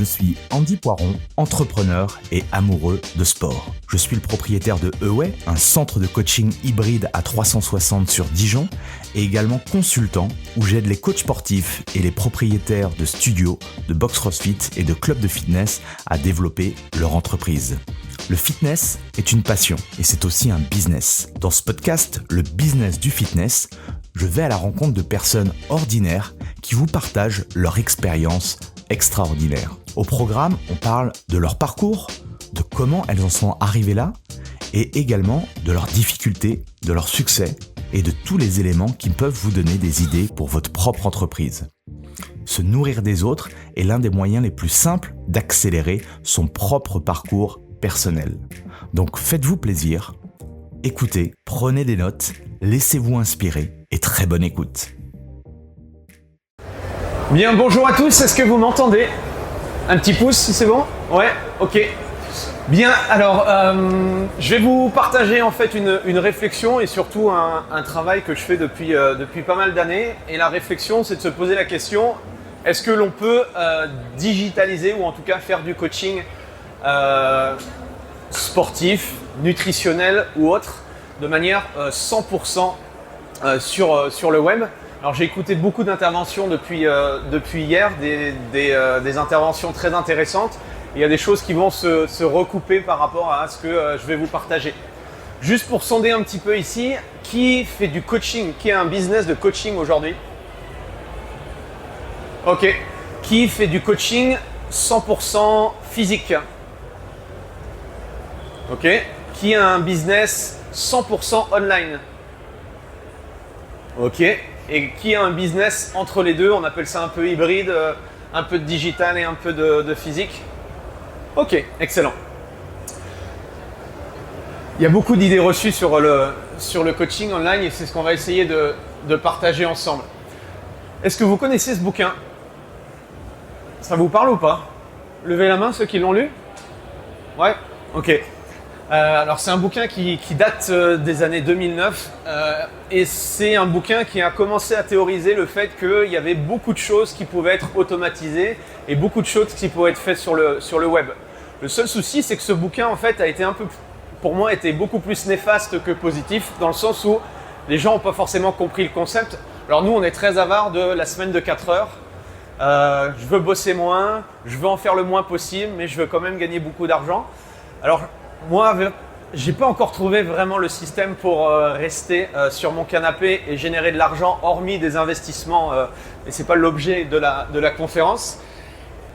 Je suis Andy Poiron, entrepreneur et amoureux de sport. Je suis le propriétaire de Away, un centre de coaching hybride à 360 sur Dijon, et également consultant où j'aide les coachs sportifs et les propriétaires de studios, de box CrossFit et de clubs de fitness à développer leur entreprise. Le fitness est une passion et c'est aussi un business. Dans ce podcast, le business du fitness, je vais à la rencontre de personnes ordinaires qui vous partagent leur expérience extraordinaire. Au programme, on parle de leur parcours, de comment elles en sont arrivées là, et également de leurs difficultés, de leurs succès et de tous les éléments qui peuvent vous donner des idées pour votre propre entreprise. Se nourrir des autres est l'un des moyens les plus simples d'accélérer son propre parcours personnel. Donc faites-vous plaisir, écoutez, prenez des notes, laissez-vous inspirer et très bonne écoute. Bien, bonjour à tous, est-ce que vous m'entendez? Un petit pouce si c'est bon? Ouais, ok. Bien, alors je vais vous partager en fait une réflexion et surtout un travail que je fais depuis pas mal d'années. Et la réflexion, c'est de se poser la question, est-ce que l'on peut digitaliser ou en tout cas faire du coaching sportif, nutritionnel ou autre de manière 100% sur le web? Alors j'ai écouté beaucoup d'interventions depuis hier, des interventions très intéressantes. Il y a des choses qui vont se recouper par rapport à ce que je vais vous partager. Juste pour sonder un petit peu ici, qui fait du coaching, qui a un business de coaching aujourd'hui? Ok. Qui fait du coaching 100% physique? Ok. Qui a un business 100% online? Ok. Et qui a un business entre les deux? On appelle ça un peu hybride, un peu de digital et un peu de physique. Ok, excellent. Il y a beaucoup d'idées reçues sur le coaching online et c'est ce qu'on va essayer de partager ensemble. Est-ce que vous connaissez ce bouquin? Ça vous parle ou pas? Levez la main ceux qui l'ont lu. Ouais, ok. Alors c'est un bouquin qui date des années 2009 et c'est un bouquin qui a commencé à théoriser le fait qu'il y avait beaucoup de choses qui pouvaient être automatisées et beaucoup de choses qui pouvaient être faites sur le web. Le seul souci, c'est que ce bouquin en fait a été pour moi, était beaucoup plus néfaste que positif dans le sens où les gens n'ont pas forcément compris le concept. Alors nous, on est très avares de la semaine de 4 heures. Je veux bosser moins, je veux en faire le moins possible, mais je veux quand même gagner beaucoup d'argent. Alors moi, j'ai pas encore trouvé vraiment le système pour rester sur mon canapé et générer de l'argent hormis des investissements et c'est pas l'objet de la conférence.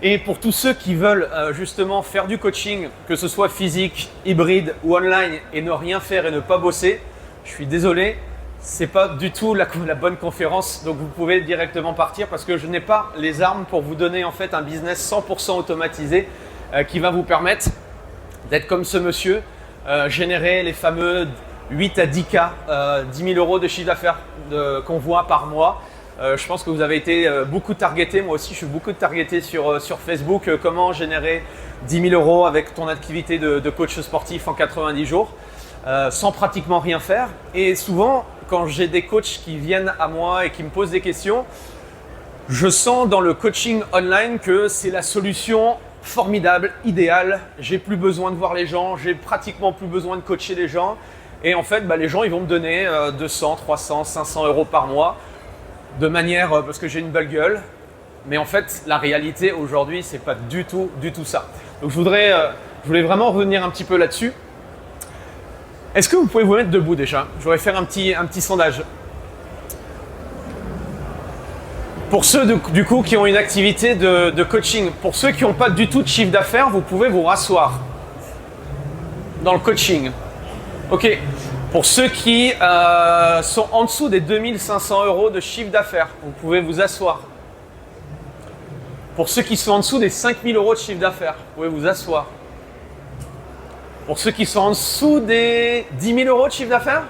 Et pour tous ceux qui veulent justement faire du coaching, que ce soit physique, hybride ou online et ne rien faire et ne pas bosser, je suis désolé, c'est pas du tout la bonne conférence, donc vous pouvez directement partir parce que je n'ai pas les armes pour vous donner en fait un business 100% automatisé qui va vous permettre d'être comme ce monsieur, générer les fameux 8 à 10K, 10 000 euros de chiffre d'affaires qu'on voit par mois. Je pense que vous avez été beaucoup targeté, moi aussi je suis beaucoup targeté sur Facebook, comment générer 10 000 euros avec ton activité de coach sportif en 90 jours, sans pratiquement rien faire. Et souvent, quand j'ai des coachs qui viennent à moi et qui me posent des questions, je sens dans le coaching online que c'est la solution formidable, idéal, j'ai plus besoin de voir les gens, j'ai pratiquement plus besoin de coacher les gens et en fait les gens ils vont me donner 200, 300, 500 euros par mois de manière parce que j'ai une belle gueule, mais en fait la réalité aujourd'hui c'est pas du tout ça. Donc je voulais vraiment revenir un petit peu là-dessus. Est-ce que vous pouvez vous mettre debout déjà? Je voudrais faire un petit sondage. Pour ceux du coup qui ont une activité de coaching, pour ceux qui n'ont pas du tout de chiffre d'affaires, vous pouvez vous rasseoir dans le coaching. Ok. Pour ceux qui sont en dessous des 2500 euros de chiffre d'affaires, vous pouvez vous asseoir. Pour ceux qui sont en dessous des 5000 euros de chiffre d'affaires, vous pouvez vous asseoir. Pour ceux qui sont en dessous des 10 000 euros de chiffre d'affaires,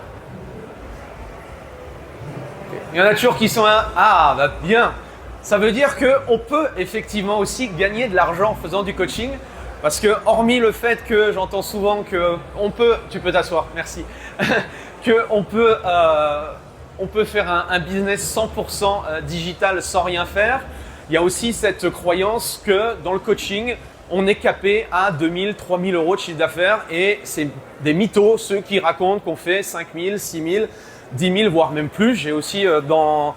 il y en a toujours qui sont là. Ah, bien. Ça veut dire qu'on peut effectivement aussi gagner de l'argent en faisant du coaching. Parce que, hormis le fait que j'entends souvent qu'on peut. Tu peux t'asseoir, merci. Qu'on peut faire un business 100% digital sans rien faire. il y a aussi cette croyance que dans le coaching, on est capé à 2000, 3000 euros de chiffre d'affaires et c'est des mythos, ceux qui racontent qu'on fait 5000, 6000, 10 000, voire même plus. J'ai aussi dans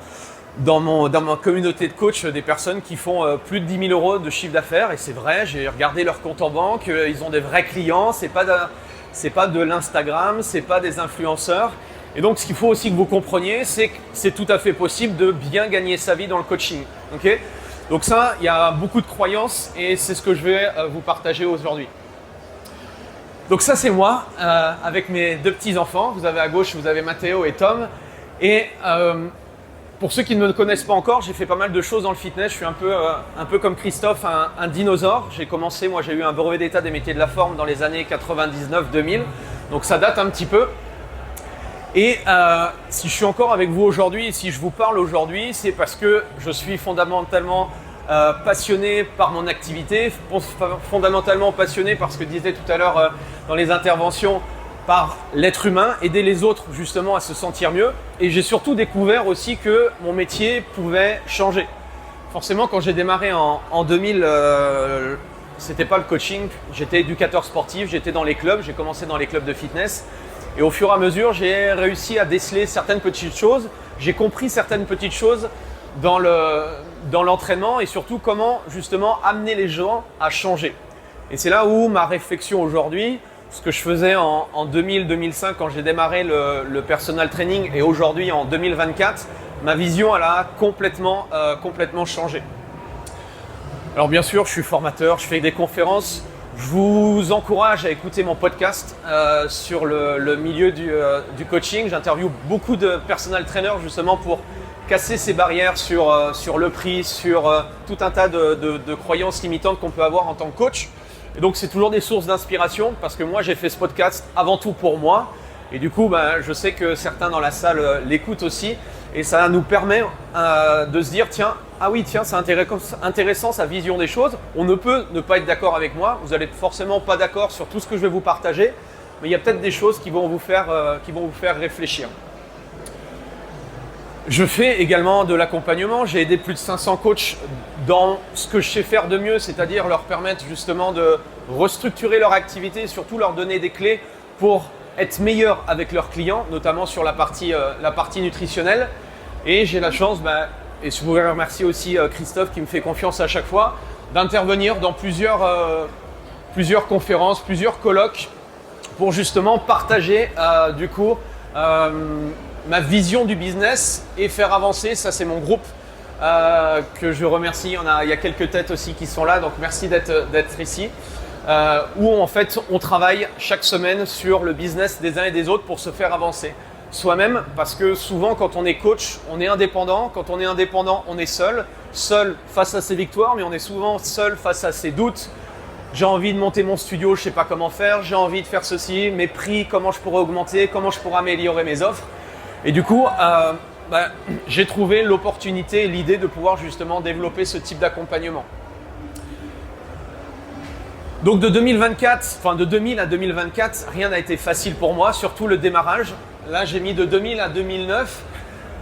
ma communauté de coach des personnes qui font plus de 10 000 euros de chiffre d'affaires et c'est vrai, j'ai regardé leur compte en banque, ils ont des vrais clients, c'est pas de l'Instagram, c'est pas des influenceurs. Et donc ce qu'il faut aussi que vous compreniez, c'est que c'est tout à fait possible de bien gagner sa vie dans le coaching. Okay, donc ça, il y a beaucoup de croyances et c'est ce que je vais vous partager aujourd'hui. Donc ça c'est moi avec mes deux petits-enfants. Vous avez à gauche, vous avez Mathéo et Tom. Et pour ceux qui ne me connaissent pas encore, j'ai fait pas mal de choses dans le fitness. Je suis un peu comme Christophe, un dinosaure. J'ai commencé, moi j'ai eu un brevet d'état des métiers de la forme dans les années 99-2000. Donc ça date un petit peu. Et si je suis encore avec vous aujourd'hui, si je vous parle aujourd'hui, c'est parce que je suis fondamentalement passionné par mon activité, fondamentalement passionné par ce que disait tout à l'heure dans les interventions, par l'être humain, aider les autres justement à se sentir mieux. Et j'ai surtout découvert aussi que mon métier pouvait changer. Forcément, quand j'ai démarré en 2000, c'était pas le coaching, j'étais éducateur sportif, j'étais dans les clubs, j'ai commencé dans les clubs de fitness. Et au fur et à mesure, j'ai réussi à déceler certaines petites choses. J'ai compris certaines petites choses dans l'entraînement et surtout comment justement amener les gens à changer. Et c'est là où ma réflexion aujourd'hui, ce que je faisais en 2000-2005 quand j'ai démarré le personal training et aujourd'hui en 2024, ma vision elle a complètement changé. Alors bien sûr, je suis formateur, je fais des conférences. Je vous encourage à écouter mon podcast sur le milieu du coaching. J'interviewe beaucoup de personal trainers justement pour casser ces barrières sur le prix, sur tout un tas de croyances limitantes qu'on peut avoir en tant que coach. Et donc c'est toujours des sources d'inspiration parce que moi j'ai fait ce podcast avant tout pour moi. Et du coup, je sais que certains dans la salle l'écoutent aussi. Et ça nous permet de se dire, tiens, c'est intéressant sa vision des choses. On ne peut ne pas être d'accord avec moi. Vous n'allez forcément pas d'accord sur tout ce que je vais vous partager. Mais il y a peut-être des choses qui vont vous faire réfléchir. Je fais également de l'accompagnement. J'ai aidé plus de 500 coachs dans ce que je sais faire de mieux, c'est-à-dire leur permettre justement de restructurer leur activité et surtout leur donner des clés pour être meilleurs avec leurs clients, notamment sur la partie nutritionnelle. Et j'ai la chance, et je voudrais remercier aussi Christophe qui me fait confiance à chaque fois, d'intervenir dans plusieurs conférences, plusieurs colloques pour justement partager ma vision du business et faire avancer. Ça, c'est mon groupe que je remercie. Il y a quelques têtes aussi qui sont là, donc merci d'être ici. Où en fait on travaille chaque semaine sur le business des uns et des autres pour se faire avancer soi-même, parce que souvent quand on est coach, on est indépendant. Quand on est indépendant, on est seul face à ses victoires, mais on est souvent seul face à ses doutes. J'ai envie de monter mon studio, je ne sais pas comment faire, j'ai envie de faire ceci, mes prix, comment je pourrais augmenter, comment je pourrais améliorer mes offres. Et du coup, j'ai trouvé l'opportunité et l'idée de pouvoir justement développer ce type d'accompagnement. Donc de 2000 à 2024, rien n'a été facile pour moi, surtout le démarrage. Là, j'ai mis de 2000 à 2009.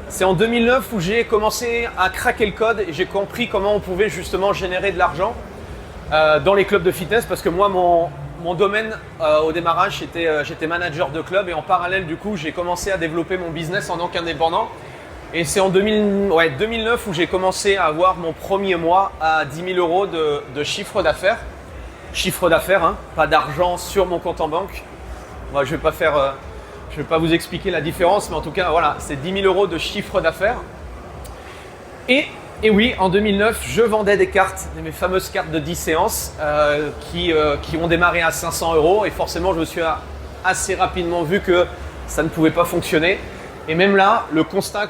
C'est en 2009 où j'ai commencé à craquer le code et j'ai compris comment on pouvait justement générer de l'argent dans les clubs de fitness, parce que moi, mon domaine au démarrage, j'étais manager de club et en parallèle, du coup, j'ai commencé à développer mon business en tant qu'indépendant. Et c'est en 2009 où j'ai commencé à avoir mon premier mois à 10 000 euros de chiffre d'affaires. Chiffre d'affaires, hein, pas d'argent sur mon compte en banque. Moi, je vais pas vous expliquer la différence, mais en tout cas, voilà, c'est 10 000 euros de chiffre d'affaires. Et oui, en 2009, je vendais des cartes, mes fameuses cartes de 10 séances qui ont démarré à 500 euros. Et forcément, je me suis assez rapidement vu que ça ne pouvait pas fonctionner. Et même là, le constat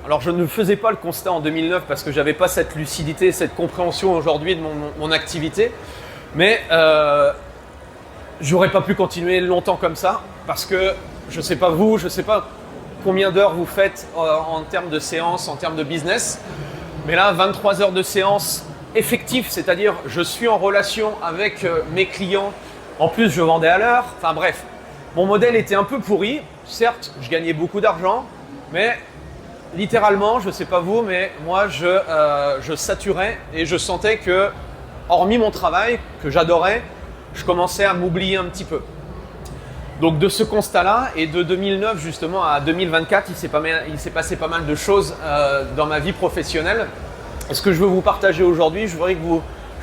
alors je ne faisais pas le constat en 2009 parce que j'avais pas cette lucidité, cette compréhension aujourd'hui de mon activité. Mais j'aurais pas pu continuer longtemps comme ça parce que je sais pas vous, je sais pas combien d'heures vous faites en termes de séances, en termes de business. Mais là, 23 heures de séance effective, c'est-à-dire je suis en relation avec mes clients. En plus, je vendais à l'heure. Enfin bref, mon modèle était un peu pourri. Certes, je gagnais beaucoup d'argent, mais littéralement, je ne sais pas vous, mais moi je saturais et je sentais que, hormis mon travail, que j'adorais, je commençais à m'oublier un petit peu. Donc de ce constat-là, et de 2009 justement à 2024, il s'est passé pas mal de choses dans ma vie professionnelle. Et ce que je veux vous partager aujourd'hui, je voudrais que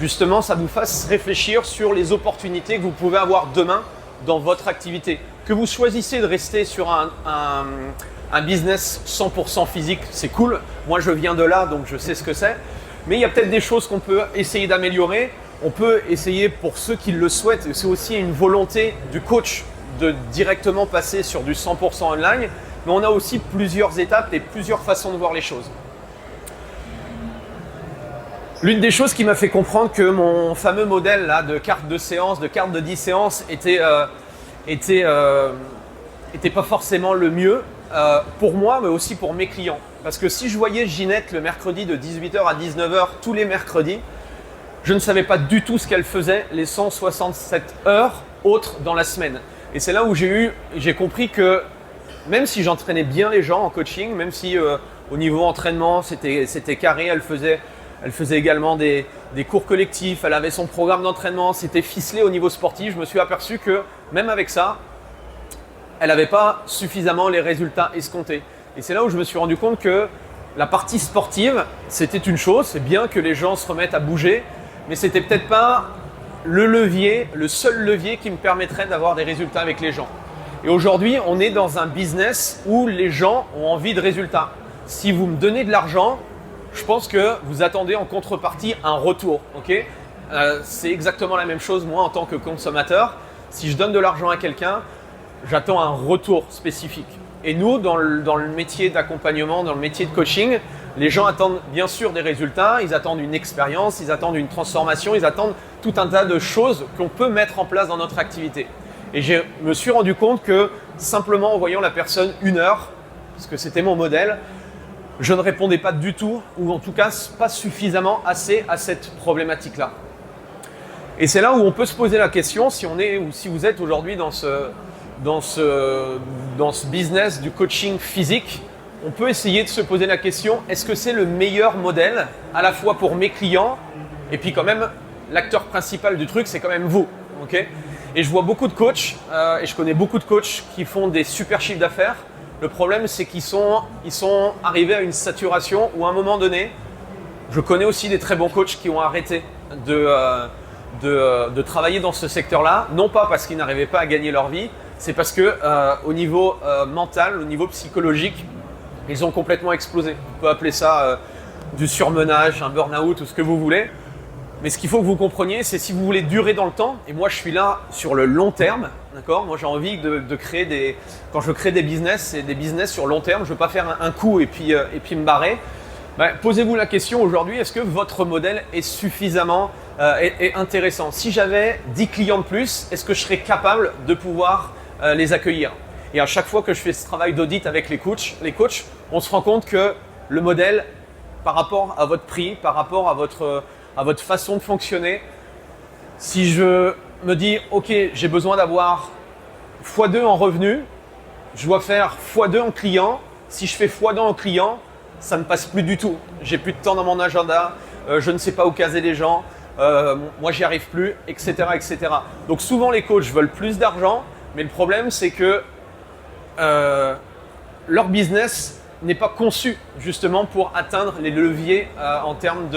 justement, ça vous fasse réfléchir sur les opportunités que vous pouvez avoir demain dans votre activité. Que vous choisissez de rester sur un business 100% physique, c'est cool. Moi, je viens de là, donc je sais ce que c'est. Mais il y a peut-être des choses qu'on peut essayer d'améliorer. On peut essayer, pour ceux qui le souhaitent, c'est aussi une volonté du coach de directement passer sur du 100% online. Mais on a aussi plusieurs étapes et plusieurs façons de voir les choses. L'une des choses qui m'a fait comprendre que mon fameux modèle là, de carte de séance, de carte de 10 séances était pas forcément le mieux pour moi, mais aussi pour mes clients. Parce que si je voyais Ginette le mercredi de 18h à 19h tous les mercredis, je ne savais pas du tout ce qu'elle faisait les 167 heures autres dans la semaine. Et c'est là où j'ai compris que même si j'entraînais bien les gens en coaching, même si au niveau entraînement c'était carré, elle faisait également des cours collectifs, elle avait son programme d'entraînement, c'était ficelé au niveau sportif. Je me suis aperçu que même avec ça, elle n'avait pas suffisamment les résultats escomptés. Et c'est là où je me suis rendu compte que la partie sportive, c'était une chose, c'est bien que les gens se remettent à bouger, mais c'était peut-être pas le seul levier qui me permettrait d'avoir des résultats avec les gens. Et aujourd'hui, on est dans un business où les gens ont envie de résultats. Si vous me donnez de l'argent, je pense que vous attendez en contrepartie un retour. Okay, c'est exactement la même chose moi en tant que consommateur. Si je donne de l'argent à quelqu'un, j'attends un retour spécifique. Et nous, dans le métier d'accompagnement, dans le métier de coaching, les gens attendent bien sûr des résultats, ils attendent une expérience, ils attendent une transformation, ils attendent tout un tas de choses qu'on peut mettre en place dans notre activité. Et je me suis rendu compte que simplement en voyant la personne 1 heure, parce que c'était mon modèle, je ne répondais pas du tout, ou en tout cas pas suffisamment assez à cette problématique-là. Et c'est là où on peut se poser la question, si vous êtes aujourd'hui dans ce business du coaching physique, on peut essayer de se poser la question, est-ce que c'est le meilleur modèle à la fois pour mes clients et puis quand même l'acteur principal du truc, c'est quand même vous. Okay, et je vois beaucoup de coachs, et je connais beaucoup de coachs qui font des super chiffres d'affaires. Le problème, c'est qu'ils sont arrivés à une saturation où à un moment donné, je connais aussi des très bons coachs qui ont arrêté de travailler dans ce secteur-là, non pas parce qu'ils n'arrivaient pas à gagner leur vie, c'est parce que au niveau mental, au niveau psychologique, ils ont complètement explosé. On peut appeler ça du surmenage, un burn-out ou ce que vous voulez. Mais ce qu'il faut que vous compreniez, c'est si vous voulez durer dans le temps, et moi je suis là sur le long terme, d'accord ? Moi j'ai envie de créer quand je crée des business, c'est des business sur long terme, je ne veux pas faire un coup et puis me barrer. Posez-vous la question aujourd'hui, est-ce que votre modèle est suffisamment est intéressant ? Si j'avais 10 clients de plus, est-ce que je serais capable de pouvoir les accueillir ? Et à chaque fois que je fais ce travail d'audit avec les coachs, on se rend compte que le modèle, par rapport à votre prix, par rapport à votre façon de fonctionner, si je me dis « Ok, j'ai besoin d'avoir x2 en revenus, je dois faire x2 en clients. Si je fais x2 en clients, ça ne passe plus du tout. J'ai plus de temps dans mon agenda, je ne sais pas où caser les gens, moi j'y arrive plus, etc., etc. » Donc souvent les coachs veulent plus d'argent, mais le problème c'est que leur business n'est pas conçu justement pour atteindre les leviers en termes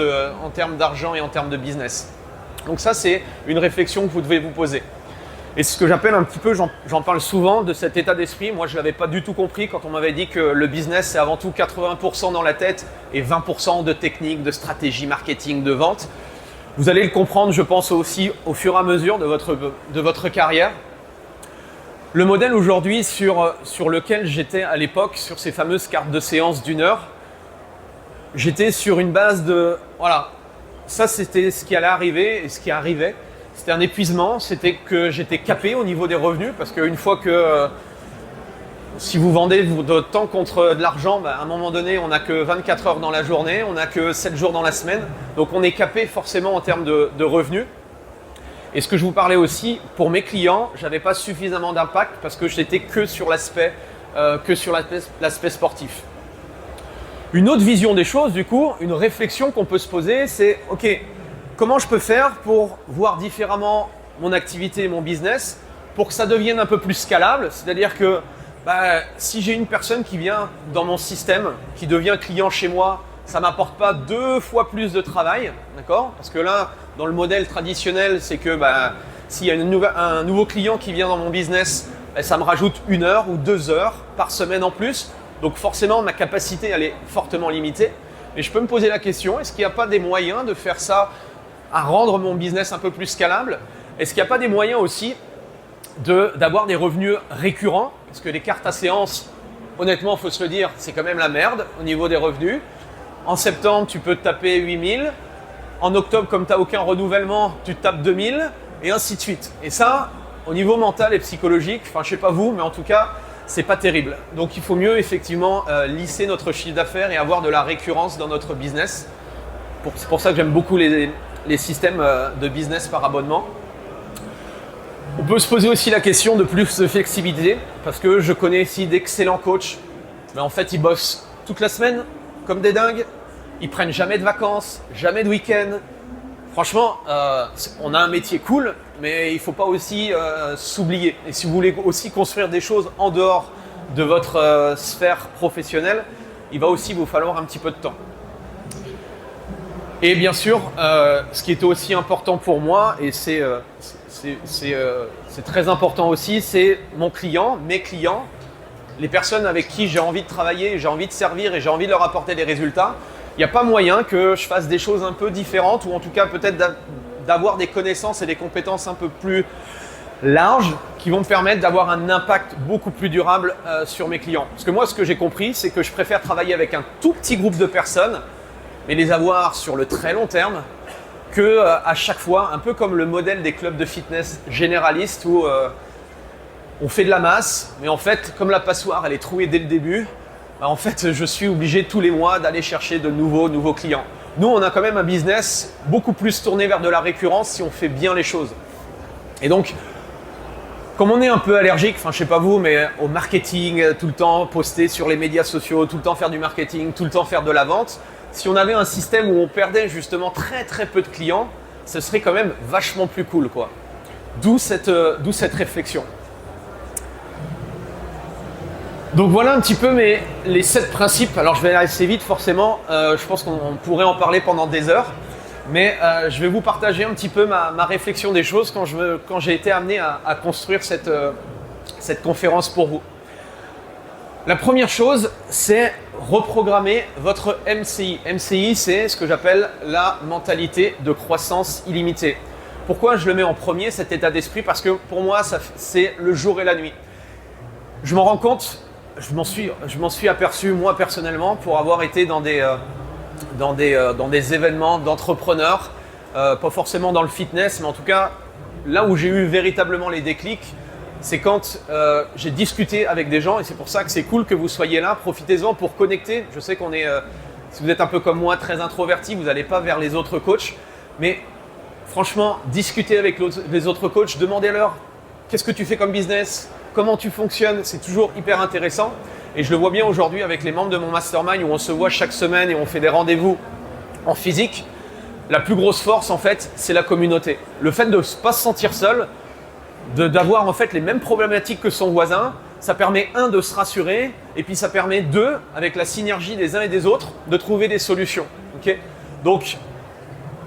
d'argent et en termes de business. Donc ça, c'est une réflexion que vous devez vous poser. Et ce que j'appelle un petit peu, j'en parle souvent de cet état d'esprit. Moi, je ne l'avais pas du tout compris quand on m'avait dit que le business, c'est avant tout 80% dans la tête et 20% de technique, de stratégie, marketing, de vente. Vous allez le comprendre, je pense aussi, au fur et à mesure de votre carrière. Le modèle aujourd'hui sur lequel j'étais à l'époque, sur ces fameuses cartes de séance d'1 heure, j'étais sur une base de… Voilà, ça c'était ce qui allait arriver et ce qui arrivait. C'était un épuisement, c'était que j'étais capé au niveau des revenus parce qu'une fois que… si vous vendez votre temps contre de l'argent, à un moment donné, on n'a que 24 heures dans la journée, on n'a que 7 jours dans la semaine. Donc on est capé forcément en termes de revenus. Et ce que je vous parlais aussi, pour mes clients, je n'avais pas suffisamment d'impact parce que j'étais que sur l'aspect sportif. Une autre vision des choses, du coup, une réflexion qu'on peut se poser, c'est « Ok, comment je peux faire pour voir différemment mon activité et mon business pour que ça devienne un peu plus scalable ?» C'est-à-dire que si j'ai une personne qui vient dans mon système, qui devient client chez moi, ça ne m'apporte pas 2 fois plus de travail, d'accord? Parce que là, dans le modèle traditionnel, c'est que s'il y a un nouveau client qui vient dans mon business, ça me rajoute 1 heure ou 2 heures par semaine en plus. Donc forcément, ma capacité, elle est fortement limitée. Mais je peux me poser la question, est-ce qu'il n'y a pas des moyens de faire ça, à rendre mon business un peu plus scalable? Est-ce qu'il n'y a pas des moyens aussi d'avoir des revenus récurrents? Parce que les cartes à séance, honnêtement, il faut se le dire, c'est quand même la merde au niveau des revenus. En septembre, tu peux te taper 8000. En octobre, comme tu n'as aucun renouvellement, tu te tapes 2000 et ainsi de suite. Et ça, au niveau mental et psychologique, enfin je sais pas vous, mais en tout cas, c'est pas terrible. Donc il faut mieux effectivement lisser notre chiffre d'affaires et avoir de la récurrence dans notre business. C'est pour ça que j'aime beaucoup les systèmes de business par abonnement. On peut se poser aussi la question de plus de flexibilité, parce que je connais ici d'excellents coachs, mais en fait ils bossent toute la semaine comme des dingues, ils prennent jamais de vacances, jamais de week-end. Franchement, on a un métier cool, mais il ne faut pas aussi s'oublier. Et si vous voulez aussi construire des choses en dehors de votre sphère professionnelle, il va aussi vous falloir un petit peu de temps. Et bien sûr, ce qui était aussi important pour moi, et c'est très important aussi, c'est mon client, mes clients, les personnes avec qui j'ai envie de travailler, j'ai envie de servir et j'ai envie de leur apporter des résultats. Il n'y a pas moyen que je fasse des choses un peu différentes ou en tout cas peut-être d'avoir des connaissances et des compétences un peu plus larges qui vont me permettre d'avoir un impact beaucoup plus durable sur mes clients. Parce que moi, ce que j'ai compris, c'est que je préfère travailler avec un tout petit groupe de personnes, mais les avoir sur le très long terme, que à chaque fois, un peu comme le modèle des clubs de fitness généralistes où on fait de la masse, mais en fait, comme la passoire, elle est trouée dès le début, en fait, je suis obligé tous les mois d'aller chercher de nouveaux clients. Nous, on a quand même un business beaucoup plus tourné vers de la récurrence si on fait bien les choses. Et donc, comme on est un peu allergique, enfin je sais pas vous, mais au marketing, tout le temps poster sur les médias sociaux, tout le temps faire du marketing, tout le temps faire de la vente, si on avait un système où on perdait justement très peu de clients, ce serait quand même vachement plus cool, quoi. D'où cette réflexion. Donc voilà un petit peu les 7 principes. Alors je vais aller assez vite forcément, je pense qu'on pourrait en parler pendant des heures, mais je vais vous partager un petit peu ma réflexion des choses quand j'ai été amené à construire cette conférence pour vous. La première chose, c'est reprogrammer votre MCI. MCI, c'est ce que j'appelle la mentalité de croissance illimitée. Pourquoi je le mets en premier, cet état d'esprit? Parce que pour moi, c'est le jour et la nuit. Je m'en rends compte. Je m'en suis aperçu moi personnellement pour avoir été dans des événements d'entrepreneurs, pas forcément dans le fitness, mais en tout cas là où j'ai eu véritablement les déclics, c'est quand j'ai discuté avec des gens et c'est pour ça que c'est cool que vous soyez là. Profitez-en pour connecter. Je sais qu'on est, si vous êtes un peu comme moi, très introverti, vous n'allez pas vers les autres coachs, mais franchement, discutez avec les autres coachs, demandez-leur qu'est-ce que tu fais comme business. Comment tu fonctionnes, c'est toujours hyper intéressant. Et je le vois bien aujourd'hui avec les membres de mon mastermind où on se voit chaque semaine et on fait des rendez-vous en physique. La plus grosse force, en fait, c'est la communauté. Le fait de ne pas se sentir seul, d'avoir en fait les mêmes problématiques que son voisin, ça permet de se rassurer et puis ça permet avec la synergie des uns et des autres, de trouver des solutions. Okay. Donc,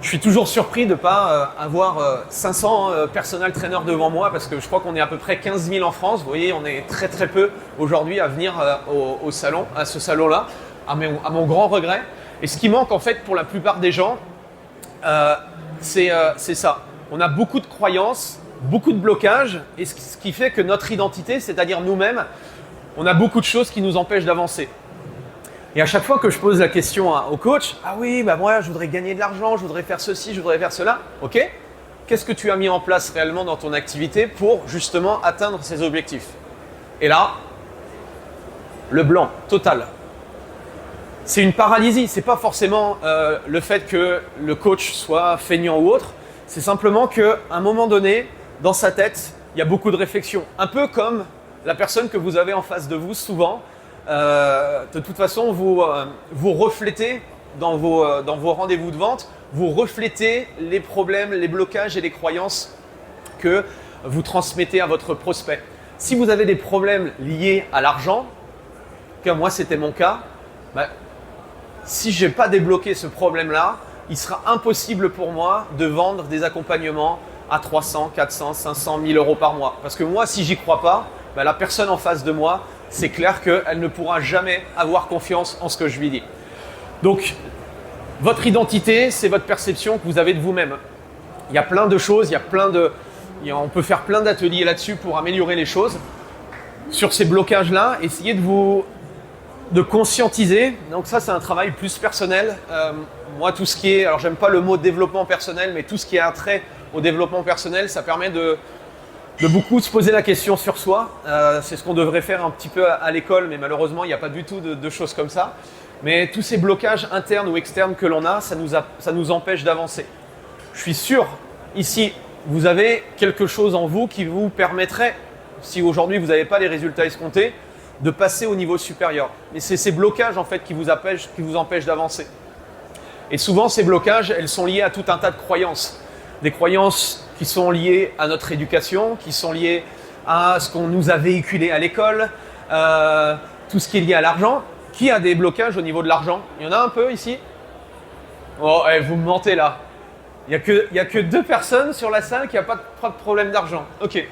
je suis toujours surpris de ne pas avoir 500 personal trainers devant moi parce que je crois qu'on est à peu près 15 000 en France. Vous voyez, on est très peu aujourd'hui à venir au salon, à ce salon-là, à mon grand regret. Et ce qui manque en fait pour la plupart des gens, c'est ça. On a beaucoup de croyances, beaucoup de blocages et ce qui fait que notre identité, c'est-à-dire nous-mêmes, on a beaucoup de choses qui nous empêchent d'avancer. Et à chaque fois que je pose la question au coach, ah oui, moi je voudrais gagner de l'argent, je voudrais faire ceci, je voudrais faire cela, ok. Qu'est-ce que tu as mis en place réellement dans ton activité pour justement atteindre ces objectifs? Et là, le blanc total. C'est une paralysie, c'est pas forcément le fait que le coach soit feignant ou autre, c'est simplement qu'à un moment donné, dans sa tête, il y a beaucoup de réflexions. Un peu comme la personne que vous avez en face de vous souvent, de toute façon, vous reflétez dans vos rendez-vous de vente, vous reflétez les problèmes, les blocages et les croyances que vous transmettez à votre prospect. Si vous avez des problèmes liés à l'argent, comme moi c'était mon cas, si je n'ai pas débloqué ce problème-là, il sera impossible pour moi de vendre des accompagnements à 300, 400, 500, 1000 euros par mois. Parce que moi, si j'y crois pas, la personne en face de moi, c'est clair qu'elle ne pourra jamais avoir confiance en ce que je lui dis. Donc, votre identité, c'est votre perception que vous avez de vous-même. Il y a plein de choses, on peut faire plein d'ateliers là-dessus pour améliorer les choses. Sur ces blocages-là, essayez de conscientiser. Donc ça, c'est un travail plus personnel. Moi, tout ce qui est, alors j'aime pas le mot développement personnel, mais tout ce qui est attrait au développement personnel, ça permet de beaucoup se poser la question sur soi. C'est ce qu'on devrait faire un petit peu à l'école, mais malheureusement, il n'y a pas du tout de choses comme ça. Mais tous ces blocages internes ou externes que l'on a, ça nous empêche d'avancer. Je suis sûr, ici, vous avez quelque chose en vous qui vous permettrait, si aujourd'hui vous n'avez pas les résultats escomptés, de passer au niveau supérieur. Mais c'est ces blocages en fait qui vous empêchent d'avancer. Et souvent, ces blocages, elles sont liées à tout un tas de croyances. Des croyances qui sont liées à notre éducation, qui sont liées à ce qu'on nous a véhiculé à l'école, tout ce qui est lié à l'argent. Qui a des blocages au niveau de l'argent? Il y en a un peu ici? Oh, vous me mentez là. Il n'y a que 2 personnes sur la salle qui n'ont pas de problème d'argent. Ok.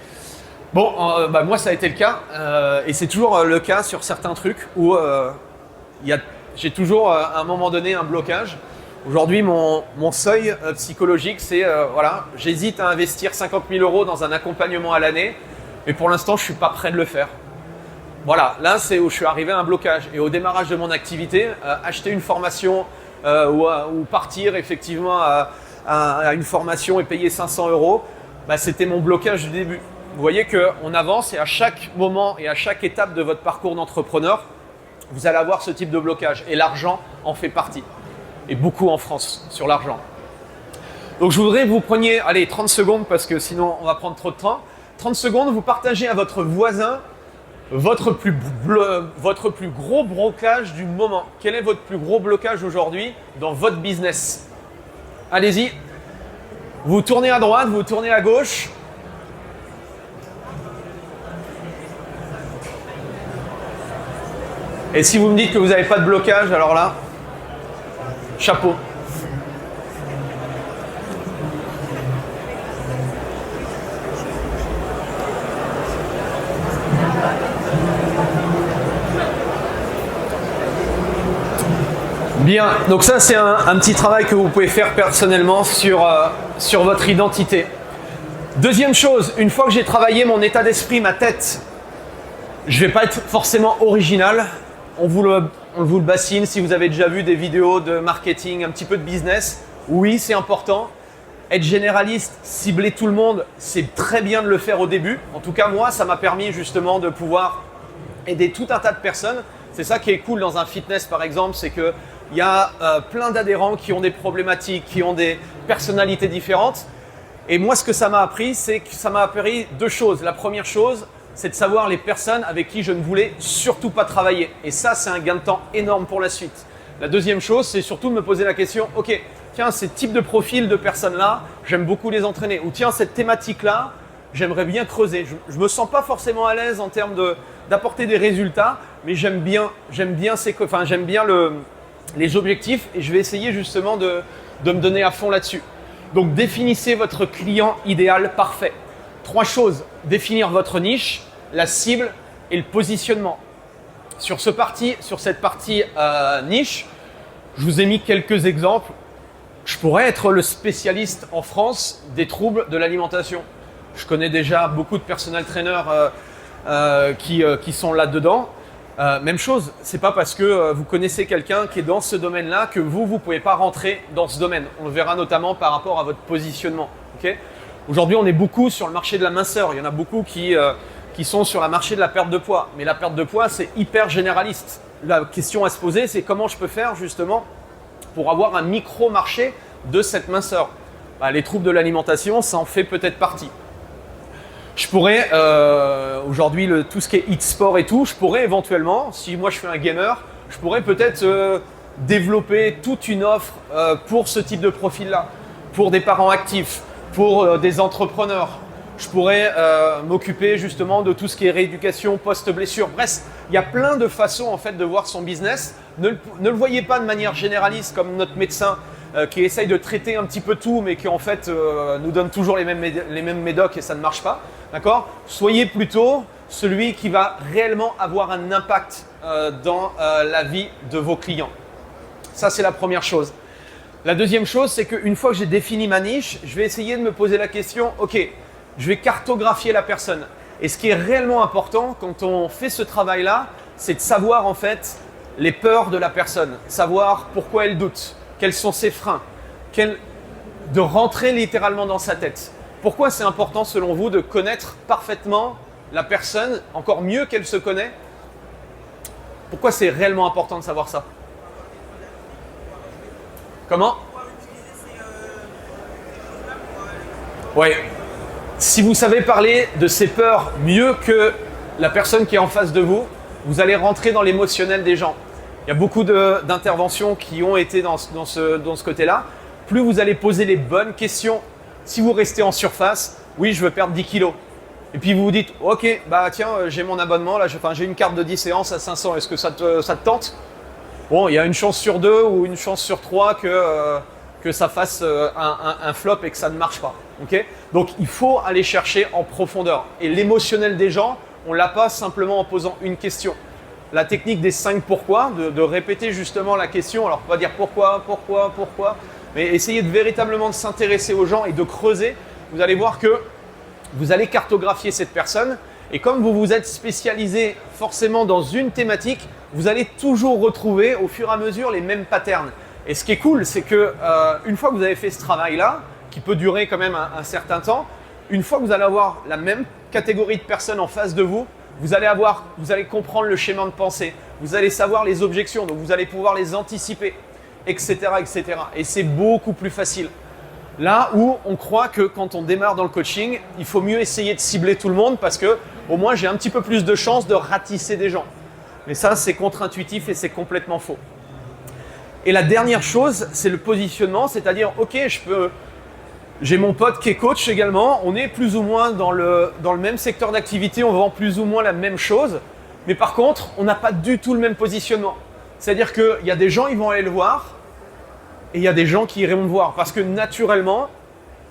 Bon, moi ça a été le cas. Et c'est toujours le cas sur certains trucs où j'ai toujours à un moment donné un blocage. Aujourd'hui, mon seuil psychologique, c'est j'hésite à investir 50 000 euros dans un accompagnement à l'année, mais pour l'instant, je ne suis pas prêt de le faire. Voilà, là, c'est où je suis arrivé à un blocage. Et au démarrage de mon activité, acheter une formation ou partir effectivement à une formation et payer 500 euros, c'était mon blocage du début. Vous voyez qu'on avance et à chaque moment et à chaque étape de votre parcours d'entrepreneur, vous allez avoir ce type de blocage. Et l'argent en fait partie. Et beaucoup en France sur l'argent. Donc je voudrais que vous preniez 30 secondes parce que sinon on va prendre trop de temps. 30 secondes, vous partagez à votre voisin votre plus gros blocage du moment. Quel est votre plus gros blocage aujourd'hui dans votre business? Allez-y. Vous tournez à droite, vous tournez à gauche. Et si vous me dites que vous n'avez pas de blocage, alors là, chapeau. Bien, donc ça c'est un petit travail que vous pouvez faire personnellement sur votre identité. Deuxième chose, une fois que j'ai travaillé mon état d'esprit, ma tête, je ne vais pas être forcément original. On vous le bassine si vous avez déjà vu des vidéos de marketing, un petit peu de business. Oui, c'est important. Être généraliste, cibler tout le monde, c'est très bien de le faire au début. En tout cas, moi, ça m'a permis justement de pouvoir aider tout un tas de personnes. C'est ça qui est cool dans un fitness, par exemple, c'est qu'il y a plein d'adhérents qui ont des problématiques, qui ont des personnalités différentes. Et moi, ce que ça m'a appris, c'est que ça m'a appris 2 choses. La première chose, c'est de savoir les personnes avec qui je ne voulais surtout pas travailler. Et ça, c'est un gain de temps énorme pour la suite. La deuxième chose, c'est surtout de me poser la question, ok, tiens, ces types de profils de personnes-là, j'aime beaucoup les entraîner. Ou tiens, cette thématique-là, j'aimerais bien creuser. Je ne me sens pas forcément à l'aise en termes d'apporter des résultats, mais j'aime bien les objectifs et je vais essayer justement de me donner à fond là-dessus. Donc, définissez votre client idéal parfait. 3 choses, définir votre niche, la cible et le positionnement. Sur cette partie niche, je vous ai mis quelques exemples. Je pourrais être le spécialiste en France des troubles de l'alimentation. Je connais déjà beaucoup de personal trainers qui sont là-dedans. Même chose, c'est pas parce que vous connaissez quelqu'un qui est dans ce domaine-là que vous ne pouvez pas rentrer dans ce domaine. On le verra notamment par rapport à votre positionnement. Okay. Aujourd'hui, on est beaucoup sur le marché de la minceur. Il y en a beaucoup qui sont sur le marché de la perte de poids. Mais la perte de poids, c'est hyper généraliste. La question à se poser, c'est comment je peux faire justement pour avoir un micro-marché de cette minceur. Les troubles de l'alimentation, ça en fait peut-être partie. Je pourrais, aujourd'hui, tout ce qui est e-sport et tout, je pourrais éventuellement, si moi je suis un gamer, je pourrais peut-être développer toute une offre pour ce type de profil-là, pour des parents actifs, pour des entrepreneurs. Je pourrais m'occuper justement de tout ce qui est rééducation post-blessure. Bref, il y a plein de façons en fait de voir son business. Ne le voyez pas de manière généraliste comme notre médecin qui essaye de traiter un petit peu tout, mais qui en fait nous donne toujours les mêmes médocs et ça ne marche pas. D'accord ? Soyez plutôt celui qui va réellement avoir un impact dans la vie de vos clients. Ça, c'est la première chose. La deuxième chose, c'est qu'une fois que j'ai défini ma niche, je vais essayer de me poser la question, ok, je vais cartographier la personne. Et ce qui est réellement important quand on fait ce travail-là, c'est de savoir en fait les peurs de la personne, savoir pourquoi elle doute, quels sont ses freins, de rentrer littéralement dans sa tête. Pourquoi c'est important selon vous de connaître parfaitement la personne, encore mieux qu'elle se connaît? Pourquoi c'est réellement important de savoir ça? Comment? Oui. Si vous savez parler de ces peurs mieux que la personne qui est en face de vous, vous allez rentrer dans l'émotionnel des gens. Il y a beaucoup d'interventions qui ont été dans ce côté-là. Plus vous allez poser les bonnes questions, si vous restez en surface, oui, je veux perdre 10 kilos. Et puis vous vous dites, ok, bah tiens, j'ai mon abonnement, là, j'ai une carte de 10 séances à 500, est-ce que ça te tente? Bon, il y a une chance sur 2 ou une chance sur 3 que ça fasse un flop et que ça ne marche pas. Okay? Donc, il faut aller chercher en profondeur. Et l'émotionnel des gens, on ne l'a pas simplement en posant une question. La technique des 5 pourquoi, de répéter justement la question, alors pas dire pourquoi, mais essayer de véritablement s'intéresser aux gens et de creuser, vous allez voir que vous allez cartographier cette personne. Et comme vous vous êtes spécialisé forcément dans une thématique, vous allez toujours retrouver au fur et à mesure les mêmes patterns. Et ce qui est cool, c'est que une fois que vous avez fait ce travail-là, qui peut durer quand même un certain temps, une fois que vous allez avoir la même catégorie de personnes en face de vous, vous allez comprendre le schéma de pensée, vous allez savoir les objections, donc vous allez pouvoir les anticiper, etc., etc. Et c'est beaucoup plus facile. Là où on croit que quand on démarre dans le coaching, il faut mieux essayer de cibler tout le monde parce que au moins j'ai un petit peu plus de chances de ratisser des gens. Mais ça, c'est contre-intuitif et c'est complètement faux. Et la dernière chose, c'est le positionnement, c'est-à-dire, ok, j'ai mon pote qui est coach également, on est plus ou moins dans le même secteur d'activité, on vend plus ou moins la même chose, mais par contre, on n'a pas du tout le même positionnement. C'est-à-dire qu'il y a des gens, ils vont aller le voir, et il y a des gens qui iront me voir. Parce que naturellement,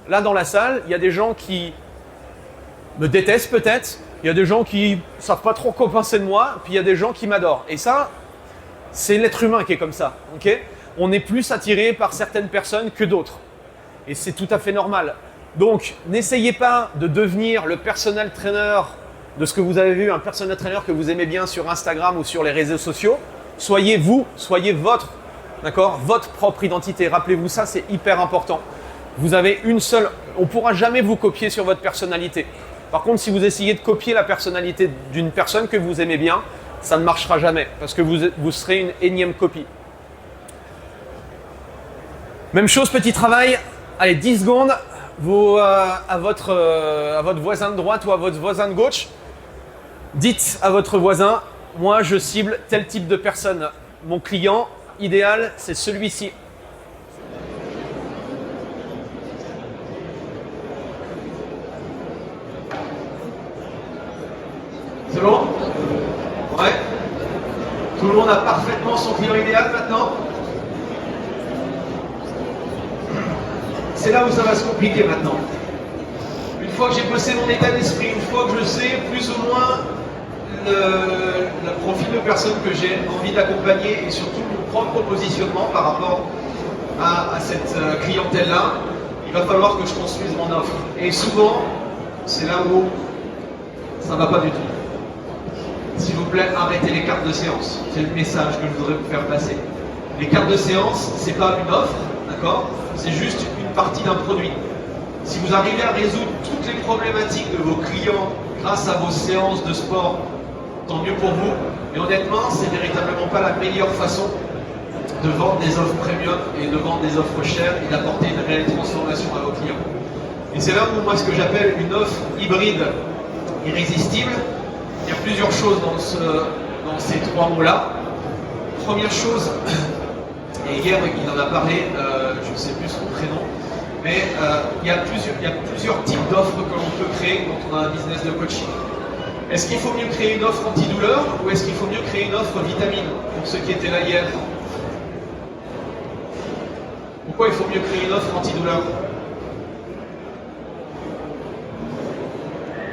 là dans la salle, il y a des gens qui me détestent peut-être, il y a des gens qui ne savent pas trop quoi penser de moi, puis il y a des gens qui m'adorent. Et ça, c'est l'être humain qui est comme ça. Okay? On est plus attiré par certaines personnes que d'autres. Et c'est tout à fait normal. Donc, n'essayez pas de devenir le personal trainer de ce que vous avez vu, un personal trainer que vous aimez bien sur Instagram ou sur les réseaux sociaux. Soyez vous, soyez votre propre identité. Rappelez-vous ça, c'est hyper important. Vous avez une seule, on ne pourra jamais vous copier sur votre personnalité. Par contre, si vous essayez de copier la personnalité d'une personne que vous aimez bien, ça ne marchera jamais parce que vous serez une énième copie. Même chose, petit travail. Allez, 10 secondes. À votre voisin de droite ou à votre voisin de gauche, dites à votre voisin, moi je cible tel type de personne. Mon client idéal, c'est celui-ci. C'est bon? Ouais. Tout le monde a parfaitement son client idéal maintenant? C'est là où ça va se compliquer maintenant. Une fois que j'ai bossé mon état d'esprit, une fois que je sais plus ou moins le profil de personne que j'ai envie d'accompagner et surtout mon propre positionnement par rapport à cette clientèle-là, il va falloir que je construise mon offre. Et souvent, c'est là où ça ne va pas du tout. S'il vous plaît, arrêtez les cartes de séance. C'est le message que je voudrais vous faire passer. Les cartes de séance, ce n'est pas une offre, d'accord? C'est juste une partie d'un produit. Si vous arrivez à résoudre toutes les problématiques de vos clients grâce à vos séances de sport, tant mieux pour vous. Mais honnêtement, c'est véritablement pas la meilleure façon de vendre des offres premium et de vendre des offres chères et d'apporter une réelle transformation à vos clients. Et c'est là où moi ce que j'appelle une offre hybride irrésistible, il y a plusieurs choses dans ces trois mots-là. Première chose, et hier il en a parlé, je ne sais plus son prénom, mais il y a plusieurs types d'offres que l'on peut créer quand on a un business de coaching. Est-ce qu'il faut mieux créer une offre antidouleur ou est-ce qu'il faut mieux créer une offre vitamine pour ceux qui étaient là hier? Pourquoi il faut mieux créer une offre antidouleur?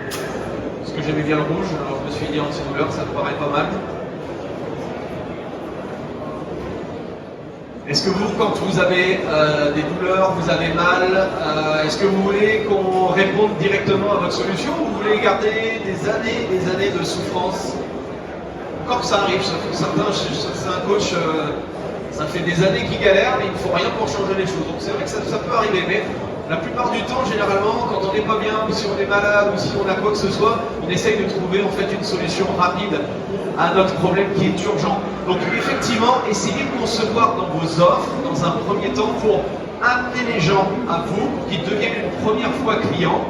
Parce que j'aimais bien le rouge, alors je me suis dit antidouleur, ça me paraît pas mal. Est-ce que vous, quand vous avez des douleurs, vous avez mal, est-ce que vous voulez qu'on réponde directement à votre solution ou vous voulez garder des années de souffrance? Encore que ça arrive, certains, c'est un coach, ça fait des années qu'il galère, mais il ne faut rien pour changer les choses. Donc c'est vrai que ça peut arriver, mais la plupart du temps, généralement, quand on n'est pas bien, ou si on est malade, ou si on a quoi que ce soit, on essaye de trouver en fait une solution rapide à notre problème qui est urgent. Donc effectivement, essayez de concevoir dans vos offres, dans un premier temps, pour amener les gens à vous, qui deviennent une première fois clients,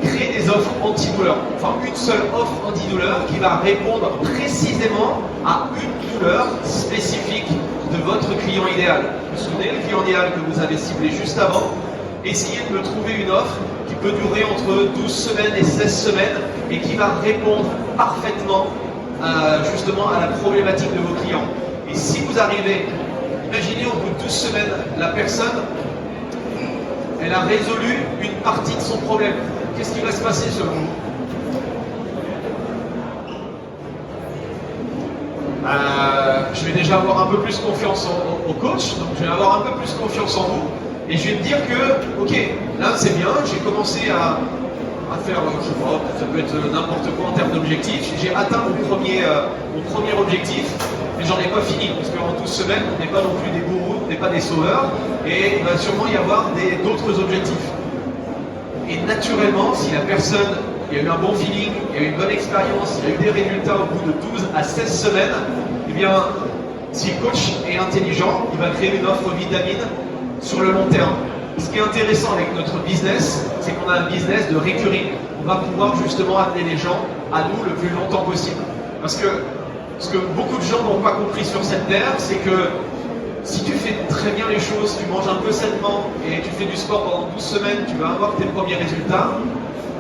créer des offres antidouleur. Enfin, une seule offre antidouleur qui va répondre précisément à une douleur spécifique de votre client idéal. Vous vous souvenez, le client idéal que vous avez ciblé juste avant, essayez de me trouver une offre qui peut durer entre 12 semaines et 16 semaines et qui va répondre parfaitement justement à la problématique de vos clients. Et si vous arrivez, imaginez au bout de 12 semaines, la personne, elle a résolu une partie de son problème. Qu'est-ce qui va se passer selon vous? Je vais déjà avoir un peu plus confiance au coach, donc je vais avoir un peu plus confiance en vous, et je vais me dire que, ok, là c'est bien, j'ai commencé à faire, je sais pas, ça peut être n'importe quoi en termes d'objectifs, j'ai atteint mon premier objectif, mais j'en ai pas fini, parce qu'en 12 semaines, on n'est pas non plus des gourous, on n'est pas des sauveurs, et il va sûrement y avoir d'autres objectifs. Et naturellement, si la personne, il y a eu un bon feeling, il y a eu une bonne expérience, il y a eu des résultats au bout de 12 à 16 semaines, eh bien, si le coach est intelligent, il va créer une offre vitamine sur le long terme. Ce qui est intéressant avec notre business, c'est qu'on a un business de recurring. On va pouvoir justement amener les gens à nous le plus longtemps possible. Parce que ce que beaucoup de gens n'ont pas compris sur cette terre, c'est que si tu fais très bien les choses, tu manges un peu sainement et tu fais du sport pendant 12 semaines, tu vas avoir tes premiers résultats.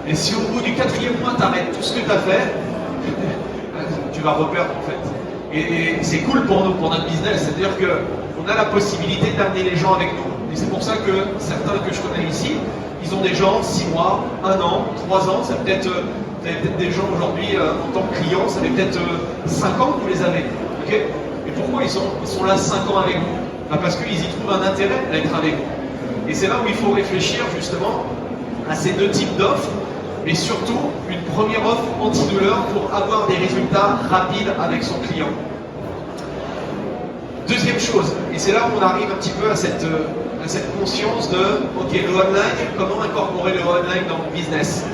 Et si au bout du 4e mois, tu arrêtes tout ce que tu as fait, tu vas reperdre en fait. Et c'est cool pour nous, pour notre business, c'est-à-dire qu'on a la possibilité d'amener les gens avec nous. Et c'est pour ça que certains que je connais ici, ils ont des gens 6 mois, 1 an, 3 ans, ça peut être des gens aujourd'hui en tant que clients, ça fait peut-être 5 ans que vous les avez. Okay, et pourquoi ils sont là 5 ans avec vous? Parce qu'ils y trouvent un intérêt à être avec vous. Et c'est là où il faut réfléchir justement à ces deux types d'offres, mais surtout une première offre antidouleur pour avoir des résultats rapides avec son client. Deuxième chose, et c'est là où on arrive un petit peu à cette conscience de, ok, le online, comment incorporer le online dans le business?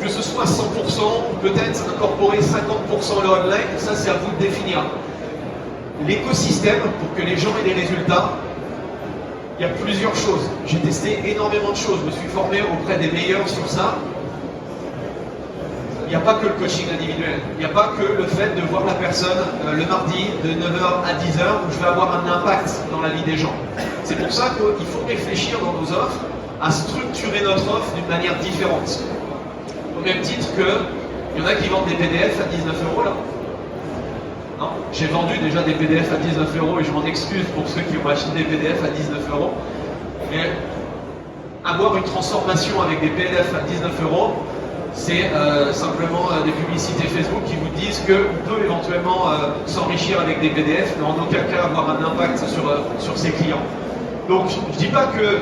Que ce soit 100%, ou peut-être incorporer 50% le online, ça c'est à vous de définir. L'écosystème, pour que les gens aient des résultats, il y a plusieurs choses. J'ai testé énormément de choses, je me suis formé auprès des meilleurs sur ça. Il n'y a pas que le coaching individuel, il n'y a pas que le fait de voir la personne le mardi de 9h à 10h où je vais avoir un impact dans la vie des gens. C'est pour ça qu'il faut réfléchir dans nos offres à structurer notre offre d'une manière différente. Au même titre qu'il y en a qui vendent des PDF à 19 € là. Non, j'ai vendu déjà des PDF à 19 € et je m'en excuse pour ceux qui ont acheté des PDF à 19 €. Mais avoir une transformation avec des PDF à 19 €, c'est simplement des publicités Facebook qui vous disent qu'on peut éventuellement s'enrichir avec des PDF, mais en aucun cas avoir un impact sur ses clients. Donc je ne dis pas que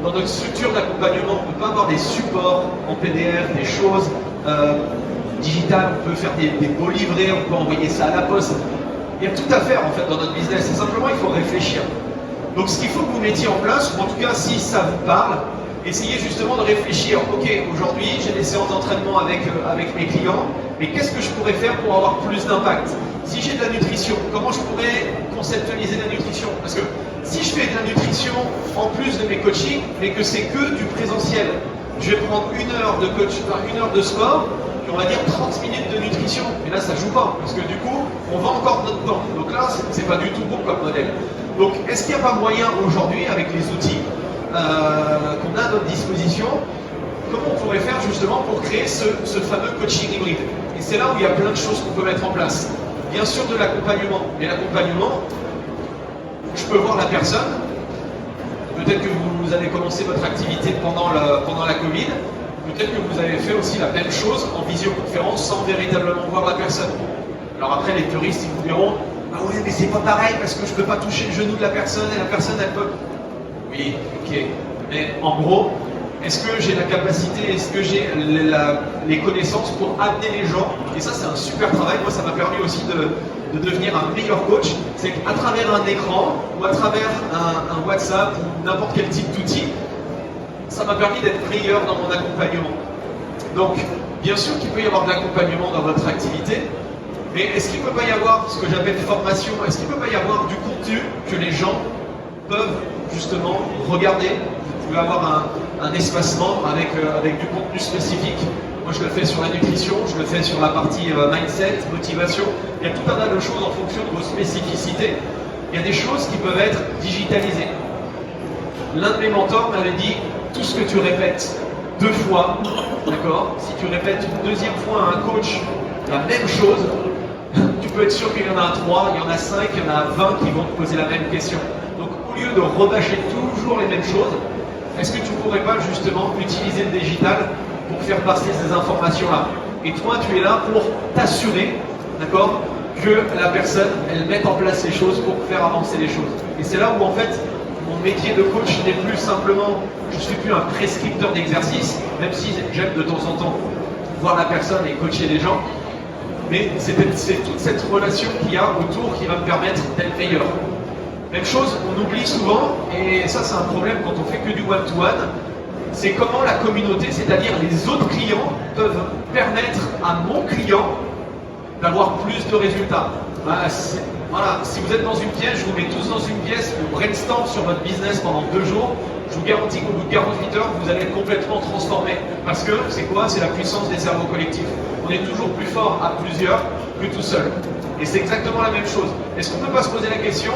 dans notre structure d'accompagnement, on ne peut pas avoir des supports en PDF, des choses digitales, on peut faire des beaux livrets, on peut envoyer ça à la poste. Il y a tout à faire en fait dans notre business, et simplement il faut réfléchir. Donc ce qu'il faut que vous mettiez en place, ou en tout cas si ça vous parle, essayez justement de réfléchir, ok, aujourd'hui j'ai des séances d'entraînement avec mes clients, mais qu'est-ce que je pourrais faire pour avoir plus d'impact? Si j'ai de la nutrition, comment je pourrais conceptualiser la nutrition? Parce que si je fais de la nutrition en plus de mes coachings, mais que c'est que du présentiel, je vais prendre une heure de coach, enfin une heure de sport, puis on va dire 30 minutes de nutrition. Et là, ça joue pas, parce que du coup, on vend encore notre temps. Donc là, c'est pas du tout bon comme modèle. Donc, est-ce qu'il n'y a pas moyen aujourd'hui, avec les outils qu'on a à notre disposition, comment on pourrait faire justement pour créer ce fameux coaching hybride? Et c'est là où il y a plein de choses qu'on peut mettre en place. Bien sûr de l'accompagnement, mais l'accompagnement, je peux voir la personne. Peut-être que vous avez commencé votre activité pendant la Covid. Peut-être que vous avez fait aussi la même chose en visioconférence sans véritablement voir la personne. Alors après, les puristes, ils vous diront « Ah ouais, mais c'est pas pareil parce que je peux pas toucher le genou de la personne et la personne, elle peut... » Oui, ok. Mais en gros, est-ce que j'ai la capacité, est-ce que j'ai les connaissances pour amener les gens? Et ça, c'est un super travail. Moi, ça m'a permis aussi de devenir un meilleur coach. C'est qu'à travers un écran ou à travers un WhatsApp ou n'importe quel type d'outil, ça m'a permis d'être meilleur dans mon accompagnement. Donc, bien sûr qu'il peut y avoir de l'accompagnement dans votre activité, mais est-ce qu'il ne peut pas y avoir ce que j'appelle formation? Est-ce qu'il ne peut pas y avoir du contenu que les gens peuvent justement regarder? Vous pouvez avoir un espace membre avec du contenu spécifique. Moi, je le fais sur la nutrition, je le fais sur la partie mindset, motivation. Il y a tout un tas de choses en fonction de vos spécificités. Il y a des choses qui peuvent être digitalisées. L'un de mes mentors m'avait dit, tout ce que tu répètes 2 fois, d'accord? Si tu répètes une 2e fois à un coach la même chose, tu peux être sûr qu'il y en a 3, il y en a 5, il y en a 20 qui vont te poser la même question. Donc, au lieu de rebâcher toujours les mêmes choses, est-ce que tu ne pourrais pas justement utiliser le digital pour faire passer ces informations-là? Et toi, tu es là pour t'assurer, d'accord, que la personne, elle mette en place les choses pour faire avancer les choses. Et c'est là où, en fait, mon métier de coach n'est plus simplement, je ne suis plus un prescripteur d'exercice, même si j'aime de temps en temps voir la personne et coacher les gens, mais c'est toute cette relation qu'il y a autour qui va me permettre d'être meilleur. Même chose, on oublie souvent, et ça c'est un problème quand on fait que du one-to-one, c'est comment la communauté, c'est-à-dire les autres clients, peuvent permettre à mon client d'avoir plus de résultats. Voilà, si vous êtes dans une pièce, je vous mets tous dans une pièce, vous brainstorm sur votre business pendant 2 jours, je vous garantis qu'au bout de 48 heures, vous allez être complètement transformé. Parce que c'est quoi? C'est la puissance des cerveaux collectifs. On est toujours plus fort à plusieurs que tout seul. Et c'est exactement la même chose. Est-ce qu'on ne peut pas se poser la question,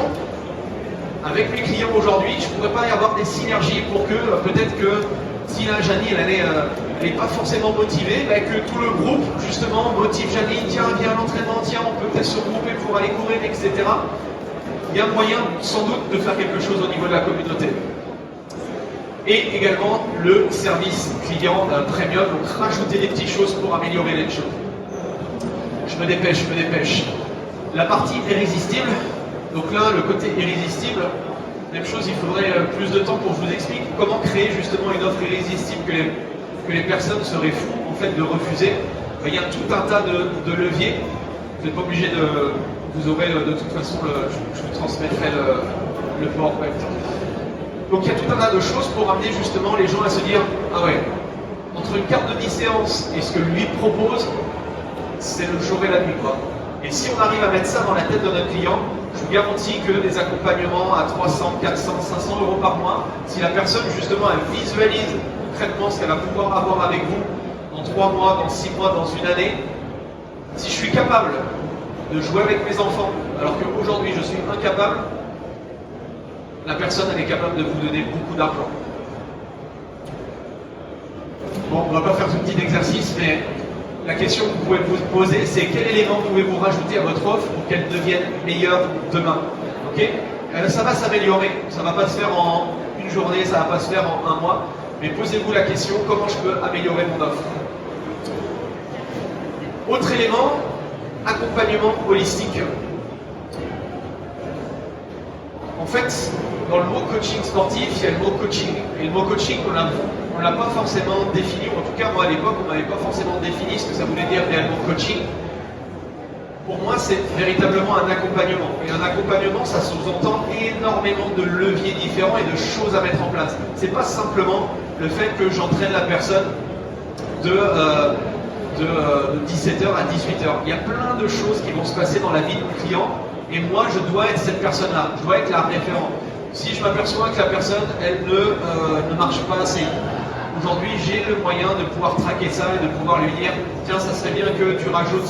avec mes clients aujourd'hui, je ne pourrais pas y avoir des synergies pour que peut-être que si la Janine, elle n'est pas forcément motivée, bah, que tout le groupe, justement, motive Janine, tiens, viens à l'entraînement, tiens, on peut peut-être se regrouper pour aller courir, etc. Il y a moyen, sans doute, de faire quelque chose au niveau de la communauté. Et également, le service client premium, donc rajouter des petites choses pour améliorer les choses. Je me dépêche. La partie irrésistible, donc là, le côté irrésistible, même chose, il faudrait plus de temps pour que je vous explique comment créer justement une offre irrésistible que les personnes seraient fous en fait de refuser. Il y a tout un tas de leviers. Vous n'êtes pas obligé de... Vous aurez de toute façon, je vous transmettrai le PowerPoint. Donc il y a tout un tas de choses pour amener justement les gens à se dire « Ah ouais, entre une carte de 10 séances et ce que lui propose, c'est le jour et la nuit, quoi. » Et si on arrive à mettre ça dans la tête de notre client, je vous garantis que des accompagnements à 300, 400, 500 euros par mois, si la personne justement elle visualise concrètement ce qu'elle va pouvoir avoir avec vous dans 3 mois, dans 6 mois, dans une année, si je suis capable de jouer avec mes enfants, alors qu'aujourd'hui je suis incapable, la personne elle est capable de vous donner beaucoup d'argent. Bon, on ne va pas faire ce petit exercice, mais la question que vous pouvez vous poser, c'est quel élément pouvez-vous rajouter à votre offre pour qu'elle devienne meilleure demain? Ok? Ça va s'améliorer, ça ne va pas se faire en une journée, ça ne va pas se faire en un mois, mais posez-vous la question, comment je peux améliorer mon offre? Autre élément, accompagnement holistique. En fait, dans le mot coaching sportif, il y a le mot coaching. Et le mot coaching, on ne l'a pas forcément défini, ou en tout cas moi à l'époque, on n'avait pas forcément défini ce que ça voulait dire réellement coaching. Pour moi, c'est véritablement un accompagnement. Et un accompagnement, ça sous-entend énormément de leviers différents et de choses à mettre en place. C'est pas simplement le fait que j'entraîne la personne de 17h à 18h. Il y a plein de choses qui vont se passer dans la vie du client et moi, je dois être cette personne-là. Je dois être la référente. Si je m'aperçois que la personne, elle ne marche pas assez, Aujourd'hui, j'ai le moyen de pouvoir traquer ça et de pouvoir lui dire tiens, ça serait bien que tu rajoutes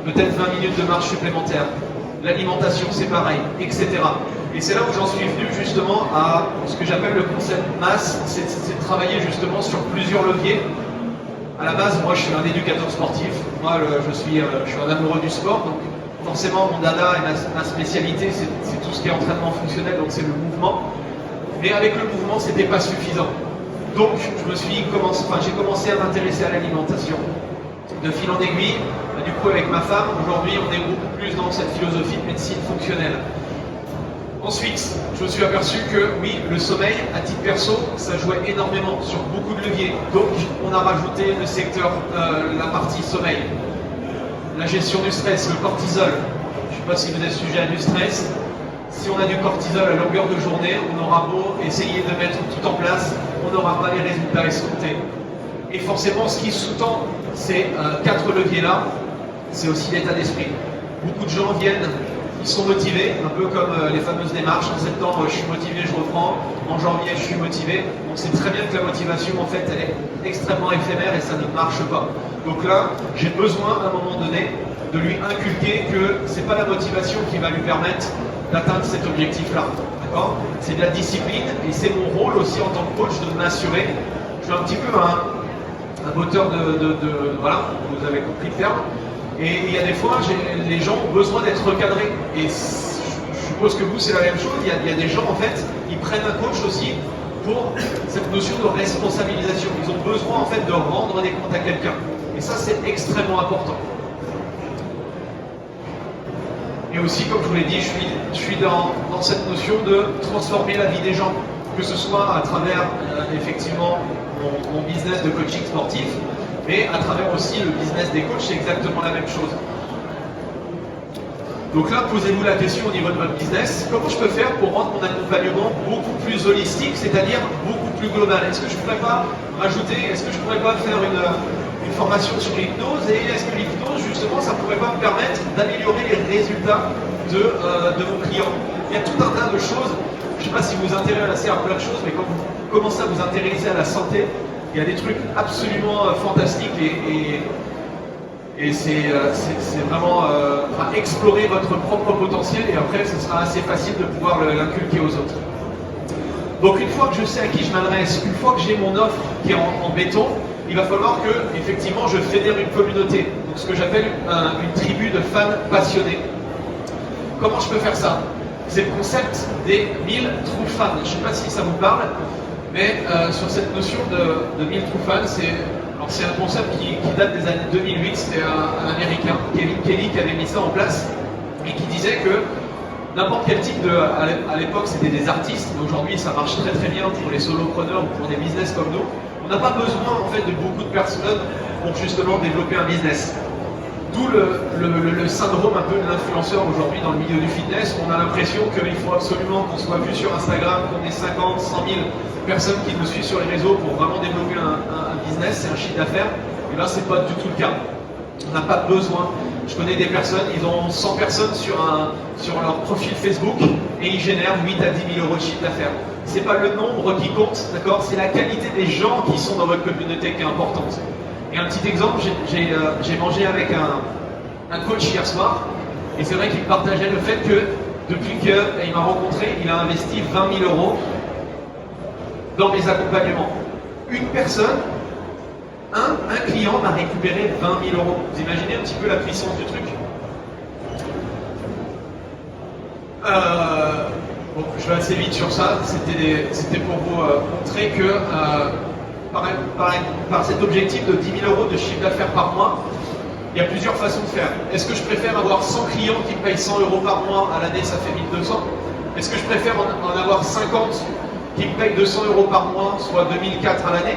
peut-être 20 minutes de marche supplémentaire. L'alimentation, c'est pareil, etc. Et c'est là où j'en suis venu justement à ce que j'appelle le concept masse, c'est de travailler justement sur plusieurs leviers. À la base, moi, je suis un éducateur sportif. Moi, je suis un amoureux du sport. Donc, forcément, mon dada et ma spécialité, c'est tout ce qui est entraînement fonctionnel, donc c'est le mouvement. Mais avec le mouvement, c'était pas suffisant. Donc, j'ai commencé à m'intéresser à l'alimentation. De fil en aiguille, du coup, avec ma femme, aujourd'hui, on est beaucoup plus dans cette philosophie de médecine fonctionnelle. Ensuite, je me suis aperçu que oui, le sommeil, à titre perso, ça jouait énormément sur beaucoup de leviers. Donc, on a rajouté le secteur, la partie sommeil, la gestion du stress, le cortisol. Je ne sais pas si vous êtes sujet à du stress. Si on a du cortisol à longueur de journée, on aura beau essayer de mettre tout en place, on n'aura pas les résultats escomptés. Et forcément, ce qui sous-tend ces 4 leviers-là, c'est aussi l'état d'esprit. Beaucoup de gens viennent, ils sont motivés, un peu comme les fameuses démarches. En septembre, je suis motivé, je reprends. En janvier, je suis motivé. On sait très bien que la motivation, en fait, elle est extrêmement éphémère et ça ne marche pas. Donc là, j'ai besoin, à un moment donné, de lui inculquer que c'est pas la motivation qui va lui permettre d'atteindre cet objectif-là. D'accord ? C'est de la discipline et c'est mon rôle aussi en tant que coach de m'assurer. Je suis un petit peu un moteur voilà, vous avez compris le terme. Et il y a des fois, les gens ont besoin d'être recadrés. Et je suppose que vous, c'est la même chose. Il y a des gens, en fait, ils prennent un coach aussi pour cette notion de responsabilisation. Ils ont besoin, en fait, de rendre des comptes à quelqu'un. Et ça, c'est extrêmement important. Et aussi, comme je vous l'ai dit, je suis dans cette notion de transformer la vie des gens. Que ce soit à travers, effectivement, mon business de coaching sportif, mais à travers aussi le business des coachs, c'est exactement la même chose. Donc là, posez-vous la question au niveau de votre business, comment je peux faire pour rendre mon accompagnement beaucoup plus holistique, c'est-à-dire beaucoup plus global? Est-ce que je ne pourrais pas rajouter, est-ce que je ne pourrais pas faire une formation sur l'hypnose, et est-ce que l'hypnose, justement, ça ne pourrait pas me permettre d'améliorer les résultats de mon client? Il y a tout un tas de choses, je ne sais pas si vous vous intéressez à plein de choses, mais quand vous commencez à vous intéresser à la santé, il y a des trucs absolument fantastiques et c'est vraiment explorer votre propre potentiel et après ce sera assez facile de pouvoir l'inculquer aux autres. Donc une fois que je sais à qui je m'adresse, une fois que j'ai mon offre qui est en béton, il va falloir que effectivement je fédère une communauté, donc ce que j'appelle une tribu de fans passionnés. Comment je peux faire ça? C'est le concept des 1000 true fans. Je ne sais pas si ça vous parle. Mais sur cette notion de 1000 true fans, c'est un concept qui date des années 2008, c'était un Américain, Kevin Kelly, qui avait mis ça en place, et qui disait que n'importe quel type à l'époque c'était des artistes, mais aujourd'hui ça marche très très bien pour les solopreneurs ou pour des business comme nous, on n'a pas besoin en fait de beaucoup de personnes pour justement développer un business. D'où le syndrome un peu de l'influenceur aujourd'hui dans le milieu du fitness. On a l'impression qu'il faut absolument qu'on soit vu sur Instagram, qu'on ait 50, 100 000 personnes qui nous suivent sur les réseaux pour vraiment développer un business, c'est un chiffre d'affaires. Et là, c'est pas du tout le cas. On n'a pas besoin. Je connais des personnes, ils ont 100 personnes sur leur profil Facebook et ils génèrent 8 à 10 000 euros de chiffre d'affaires. C'est pas le nombre qui compte, d'accord? C'est la qualité des gens qui sont dans votre communauté qui est importante. Et un petit exemple, j'ai mangé avec un coach hier soir, et c'est vrai qu'il partageait le fait que depuis qu'il m'a rencontré, il a investi 20 000 euros dans mes accompagnements. Une personne, un client m'a récupéré 20 000 euros. Vous imaginez un petit peu la puissance du truc? Bon, je vais assez vite sur ça, c'était pour vous montrer que par cet objectif de 10 000 euros de chiffre d'affaires par mois, il y a plusieurs façons de faire. Est-ce que je préfère avoir 100 clients qui me payent 100 euros par mois à l'année, ça fait 1200? Est-ce que je préfère en avoir 50 qui me payent 200 euros par mois, soit 2004 à l'année?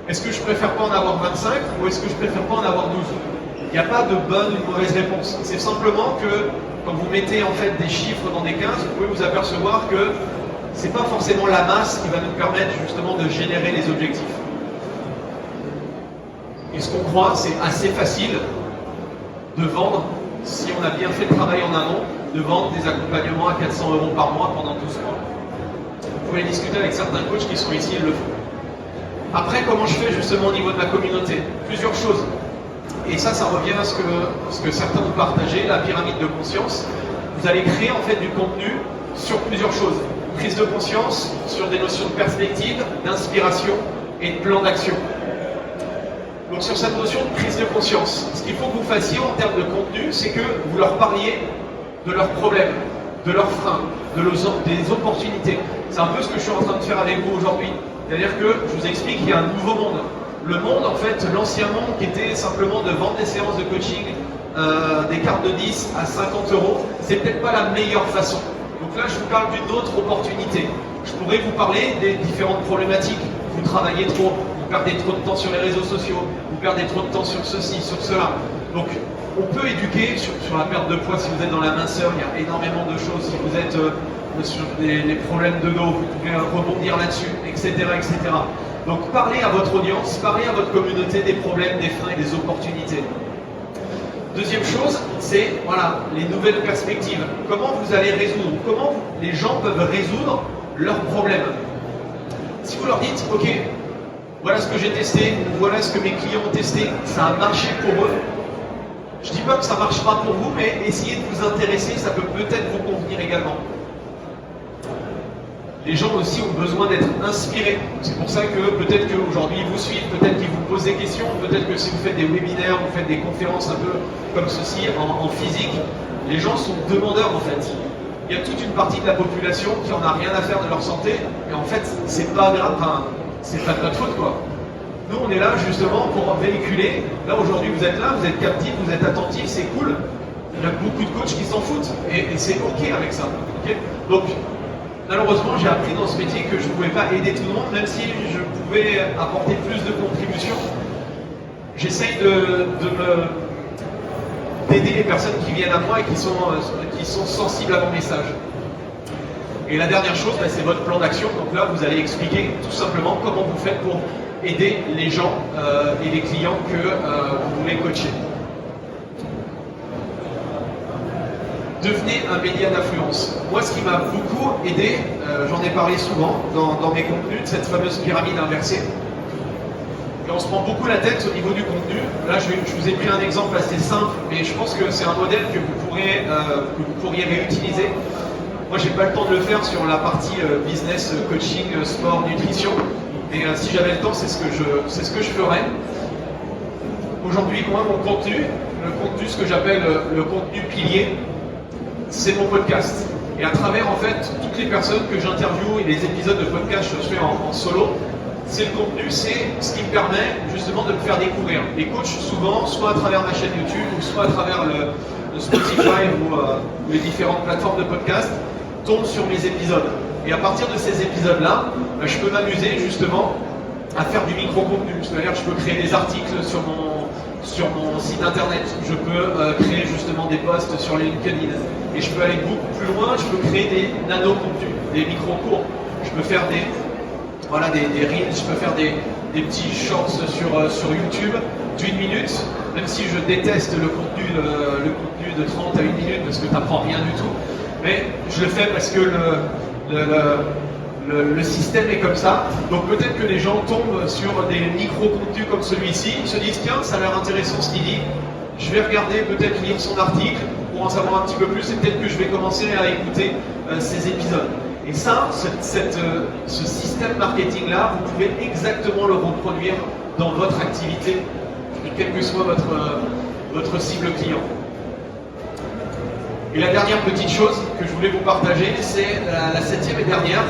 Est-ce que je préfère pas en avoir 25 ou est-ce que je préfère pas en avoir 12? Il n'y a pas de bonne ou de mauvaise réponse. C'est simplement que quand vous mettez en fait des chiffres dans des 15, vous pouvez vous apercevoir que c'est pas forcément la masse qui va nous permettre justement de générer les objectifs. Et ce qu'on croit, c'est assez facile de vendre, si on a bien fait le travail en amont, de vendre des accompagnements à 400 euros par mois pendant 12 mois. Vous pouvez discuter avec certains coachs qui sont ici, ils le font. Après, comment je fais justement au niveau de ma communauté? Plusieurs choses. Et ça revient à ce que certains ont partagé, la pyramide de conscience. Vous allez créer en fait du contenu sur plusieurs choses. Prise de conscience, sur des notions de perspective, d'inspiration et de plan d'action. Donc sur cette notion de prise de conscience, ce qu'il faut que vous fassiez en termes de contenu, c'est que vous leur parliez de leurs problèmes, de leurs freins, des opportunités. C'est un peu ce que je suis en train de faire avec vous aujourd'hui. C'est-à-dire que je vous explique qu'il y a un nouveau monde. Le monde, en fait, l'ancien monde qui était simplement de vendre des séances de coaching, des cartes de 10 à 50 €, c'est peut-être pas la meilleure façon. Donc là, je vous parle d'une autre opportunité. Je pourrais vous parler des différentes problématiques. Vous travaillez trop, vous perdez trop de temps sur les réseaux sociaux, vous perdez trop de temps sur ceci, sur cela. Donc, on peut éduquer sur la perte de poids si vous êtes dans la minceur, il y a énormément de choses. Si vous êtes sur des problèmes de dos, vous pouvez rebondir là-dessus, etc., etc. Donc, parlez à votre audience, parlez à votre communauté des problèmes, des freins et des opportunités. Deuxième chose, c'est voilà, les nouvelles perspectives. Comment vous allez résoudre, comment les gens peuvent résoudre leurs problèmes. Si vous leur dites, ok, voilà ce que j'ai testé, voilà ce que mes clients ont testé, ça a marché pour eux. Je ne dis pas que ça ne marchera pour vous, mais essayez de vous intéresser, ça peut peut-être vous convenir également. Les gens aussi ont besoin d'être inspirés. C'est pour ça que peut-être qu'aujourd'hui ils vous suivent, peut-être qu'ils vous posent des questions, peut-être que si vous faites des webinaires, vous faites des conférences un peu comme ceci en physique, les gens sont demandeurs en fait. Il y a toute une partie de la population qui en a rien à faire de leur santé, et en fait c'est pas grave, enfin, c'est pas de notre faute quoi. Nous on est là justement pour véhiculer. Là aujourd'hui vous êtes là, vous êtes captifs, vous êtes attentifs, c'est cool. Il y a beaucoup de coachs qui s'en foutent, et c'est ok avec ça. Okay, donc malheureusement, j'ai appris dans ce métier que je ne pouvais pas aider tout le monde, même si je pouvais apporter plus de contributions. J'essaye d'aider les personnes qui viennent à moi et qui sont sensibles à mon message. Et la dernière chose, c'est votre plan d'action. Donc là, vous allez expliquer tout simplement comment vous faites pour aider les gens et les clients que vous voulez coacher. Devenez un média d'influence. Moi, ce qui m'a beaucoup aidé, j'en ai parlé souvent dans mes contenus, de cette fameuse pyramide inversée. Et on se prend beaucoup la tête au niveau du contenu. Là, je vous ai pris un exemple assez simple, mais je pense que c'est un modèle que vous pourriez réutiliser. Moi, j'ai pas le temps de le faire sur la partie business, coaching, sport, nutrition. Mais si j'avais le temps, c'est ce que je ferais. Aujourd'hui, moi, mon contenu, le contenu, ce que j'appelle le contenu pilier, c'est mon podcast. Et à travers en fait toutes les personnes que j'interviewe et les épisodes de podcast que je fais en solo, c'est le contenu, c'est ce qui me permet justement de me faire découvrir. Les coachs souvent, soit à travers ma chaîne YouTube, ou soit à travers le Spotify ou les différentes plateformes de podcast, tombent sur mes épisodes. Et à partir de ces épisodes-là, je peux m'amuser justement à faire du micro-contenu. C'est-à-dire que je peux créer des articles sur mon site internet, je peux créer justement des posts sur LinkedIn, et je peux aller beaucoup plus loin, je peux créer des nano-contenus, des micro-cours, je peux faire des reels, je peux faire des petits shorts sur YouTube d'1 minute, même si je déteste le contenu de 30 à 1 minute parce que tu n'apprends rien du tout, mais je le fais parce que le système est comme ça. Donc peut-être que les gens tombent sur des micro-contenus comme celui-ci, ils se disent tiens, ça a l'air intéressant ce qu'il dit, je vais regarder, peut-être lire son article pour en savoir un petit peu plus, et peut-être que je vais commencer à écouter ces épisodes. Et ça, ce système marketing-là, vous pouvez exactement le reproduire dans votre activité, et quelle que soit votre cible client. Et la dernière petite chose que je voulais vous partager, c'est la 7e et dernière.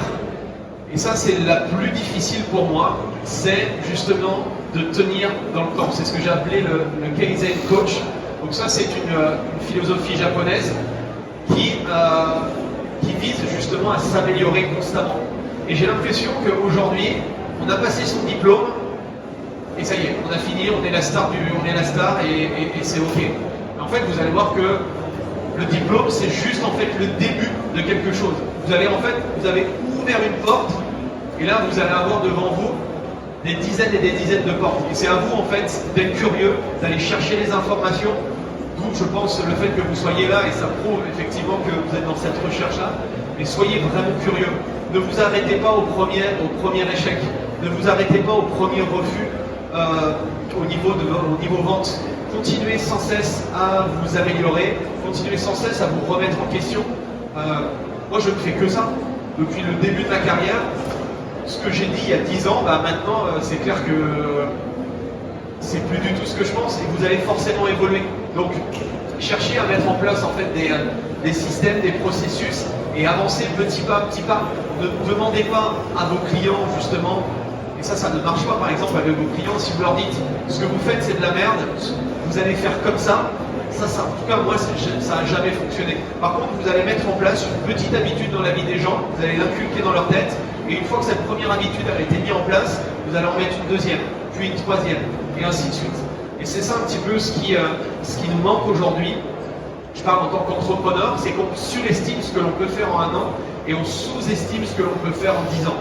Et ça, c'est la plus difficile pour moi, c'est justement de tenir dans le temps. C'est ce que j'ai appelé le Kaizen Coach. Donc ça, c'est une philosophie japonaise qui vise justement à s'améliorer constamment. Et j'ai l'impression qu'aujourd'hui, on a passé son diplôme, et ça y est, on a fini, on est la star et c'est ok. Mais en fait, vous allez voir que le diplôme, c'est juste en fait le début de quelque chose. Vous avez ouvert une porte, et là, vous allez avoir devant vous des dizaines et des dizaines de portes. Et c'est à vous, en fait, d'être curieux, d'aller chercher les informations. D'où, je pense, le fait que vous soyez là, et ça prouve effectivement que vous êtes dans cette recherche-là. mais soyez vraiment curieux. Ne vous arrêtez pas au premier échec. Ne vous arrêtez pas au premier refus au niveau vente. Continuez sans cesse à vous améliorer, continuez sans cesse à vous remettre en question. Moi, je ne fais que ça. Depuis le début de ma carrière, ce que j'ai dit il y a 10 ans, maintenant, c'est clair que c'est plus du tout ce que je pense et vous allez forcément évoluer. Donc, cherchez à mettre en place en fait des systèmes, des processus et avancez petit pas à petit pas. Ne demandez pas à vos clients justement, et ça ne marche pas par exemple avec vos clients, si vous leur dites ce que vous faites c'est de la merde, vous allez faire comme ça, en tout cas moi ça n'a jamais fonctionné. Par contre vous allez mettre en place une petite habitude dans la vie des gens, vous allez l'inculquer dans leur tête, et une fois que cette première habitude a été mise en place, vous allez en mettre une deuxième, puis une troisième, et ainsi de suite. Et c'est ça un petit peu ce qui nous manque aujourd'hui. Je parle en tant qu'entrepreneur, c'est qu'on surestime ce que l'on peut faire en 1 an et on sous-estime ce que l'on peut faire en 10 ans.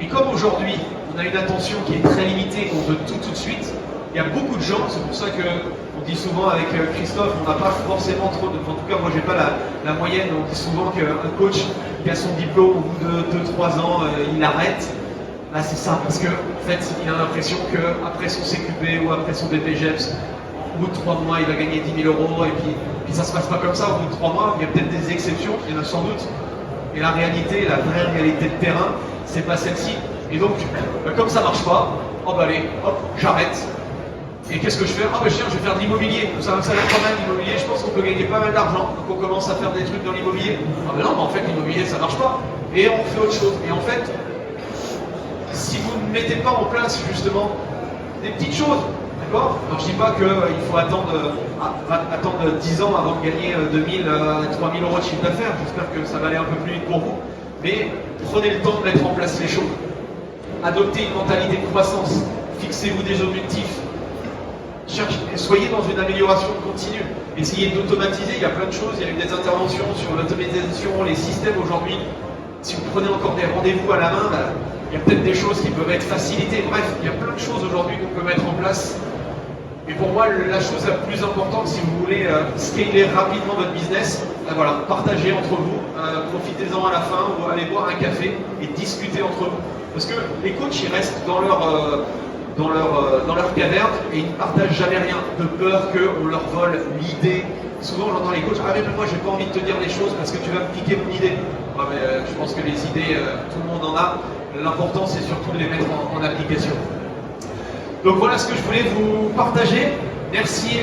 Et comme aujourd'hui, on a une attention qui est très limitée, qu'on veut tout de suite, il y a beaucoup de gens, c'est pour ça qu'on dit souvent avec Christophe, on n'a pas forcément trop de... En tout cas, moi, j'ai pas la moyenne, on dit souvent qu'un coach qui a son diplôme au bout de 2-3 ans, il arrête. Là, c'est ça, parce qu'en fait, il a l'impression qu'après son CQP ou après son BPGEPS, au bout de 3 mois, il va gagner 10 000 € et puis ça se passe pas comme ça. Au bout de 3 mois, il y a peut-être des exceptions, il y en a sans doute. Et la réalité, la vraie réalité de terrain, c'est pas celle-ci. Et donc, comme ça marche pas, allez, hop, j'arrête. Et qu'est-ce que je fais? Tiens, je vais faire de l'immobilier. Ça va être pas mal l'immobilier, je pense qu'on peut gagner pas mal d'argent. Donc on commence à faire des trucs dans l'immobilier. Non, mais en fait, l'immobilier, ça marche pas. Et on fait autre chose. Et en fait, si vous ne mettez pas en place justement des petites choses, d'accord? Alors je dis pas qu'il faut attendre 10 ans avant de gagner 2000 à 3000 € de chiffre d'affaires, j'espère que ça va aller un peu plus vite pour vous, mais prenez le temps de mettre en place les choses. Adoptez une mentalité de croissance, fixez-vous des objectifs, soyez dans une amélioration continue, essayez d'automatiser, il y a plein de choses, il y a eu des interventions sur l'automatisation, les systèmes aujourd'hui. Si vous prenez encore des rendez-vous à la main, il y a peut-être des choses qui peuvent être facilitées. Bref, il y a plein de choses aujourd'hui qu'on peut mettre en place. Et pour moi, la chose la plus importante, si vous voulez scaler rapidement votre business, partagez entre vous, profitez-en à la fin, ou allez boire un café et discutez entre vous. Parce que les coachs, ils restent dans leur caverne et ils ne partagent jamais rien, de peur qu'on leur vole l'idée. Souvent, j'entends les coachs, mais moi, j'ai pas envie de te dire les choses parce que tu vas me piquer mon idée. Je pense que les idées, tout le monde en a. L'important, c'est surtout de les mettre en application. Donc voilà ce que je voulais vous partager. Merci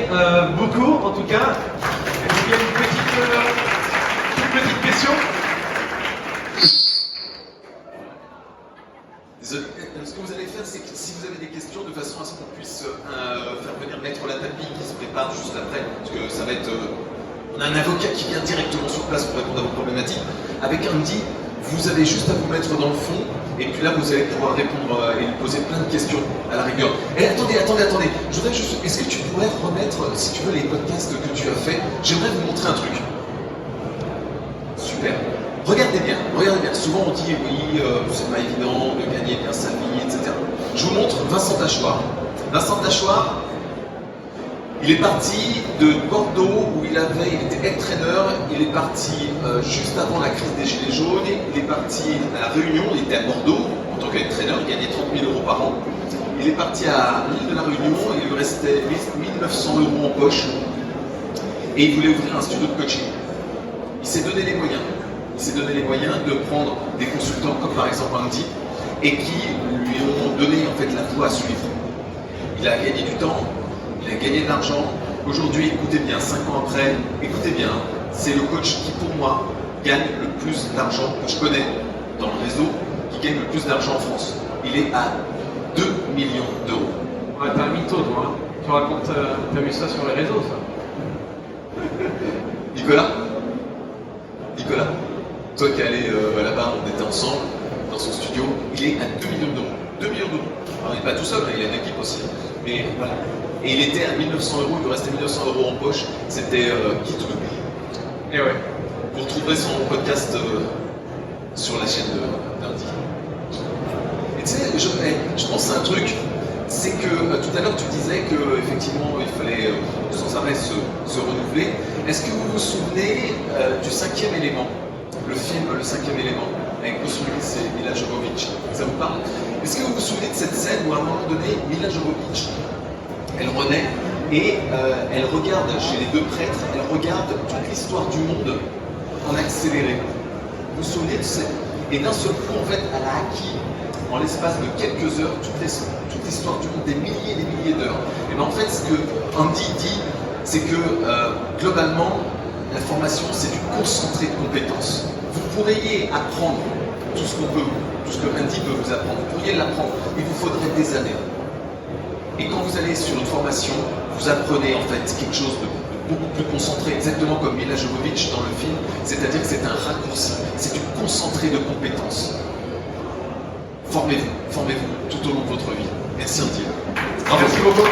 beaucoup, en tout cas. Est-ce qu'il y a une petite question? Ce que vous allez faire, c'est que si vous avez des questions, de façon à ce qu'on puisse faire venir Maître Latapie qui se prépare juste après, parce que ça va être... on a un avocat qui vient directement sur place pour répondre à vos problématiques. Avec Andy, vous avez juste à vous mettre dans le fond, et puis là, vous allez pouvoir répondre et lui poser plein de questions à la rigueur. Et attendez. Je voudrais juste... Est-ce que tu pourrais remettre, si tu veux, les podcasts que tu as fait? J'aimerais vous montrer un truc. Super. Regardez bien. Souvent on dit oui, c'est pas évident de gagner bien sa vie, etc. Je vous montre Vincent Tachoir. Vincent Tachoir, il est parti de Bordeaux où il était head-trainer. Il est parti juste avant la crise des Gilets jaunes. Il est parti à La Réunion. Il était à Bordeaux en tant qu'head-trainer. Il gagnait 30 000 € par an. Il est parti à l'île de La Réunion. Il lui restait 1 900 € en poche. Et il voulait ouvrir un studio de coaching. Il s'est donné les moyens. Il s'est donné les moyens de prendre des consultants comme par exemple Andy et qui lui ont donné en fait la voie à suivre. Il a gagné du temps, il a gagné de l'argent. Aujourd'hui, écoutez bien, 5 ans après, écoutez bien, c'est le coach qui pour moi gagne le plus d'argent que je connais dans le réseau, qui gagne le plus d'argent en France. Il est à 2 millions d'euros. Ouais, t'as un mytho toi, hein. Tu racontes, t'as vu ça sur les réseaux ça? Nicolas, toi qui es allé là-bas, on était ensemble dans son studio, il est à 2 millions d'euros. 2 millions d'euros. Alors il n'est pas tout seul, il a une équipe aussi. Mais voilà. Et il était à 1 900 €, il lui restait 1 900 € en poche, c'était qui tout double. Et ouais. Vous retrouverez son podcast sur la chaîne d'Andy. Et tu sais, je pense à un truc, c'est que tout à l'heure tu disais qu'effectivement il fallait sans arrêt se renouveler. Est-ce que vous vous souvenez du 5e élément? le film Le Cinquième Élément, avec Bruce Willis et Mila Jovovich. Ça vous parle? Est-ce que vous vous souvenez de cette scène où à un moment donné, Mila Jovovich, elle renaît et elle regarde chez les deux prêtres, elle regarde toute l'histoire du monde en accéléré. Vous vous souvenez de ça? Et d'un seul coup, en fait, elle a acquis, en l'espace de quelques heures, toute l'histoire du monde, des milliers d'heures. Et bien en fait, ce que Andy dit, c'est que globalement, la formation, c'est du concentré de compétences. Vous pourriez apprendre tout ce que Andy peut vous apprendre, vous pourriez l'apprendre, il vous faudrait des années. Et quand vous allez sur une formation, vous apprenez en fait quelque chose de beaucoup plus concentré, exactement comme Mila Jovovich dans le film, c'est-à-dire que c'est un raccourci, c'est du concentré de compétences. Formez-vous tout au long de votre vie. Merci Andy. Merci beaucoup.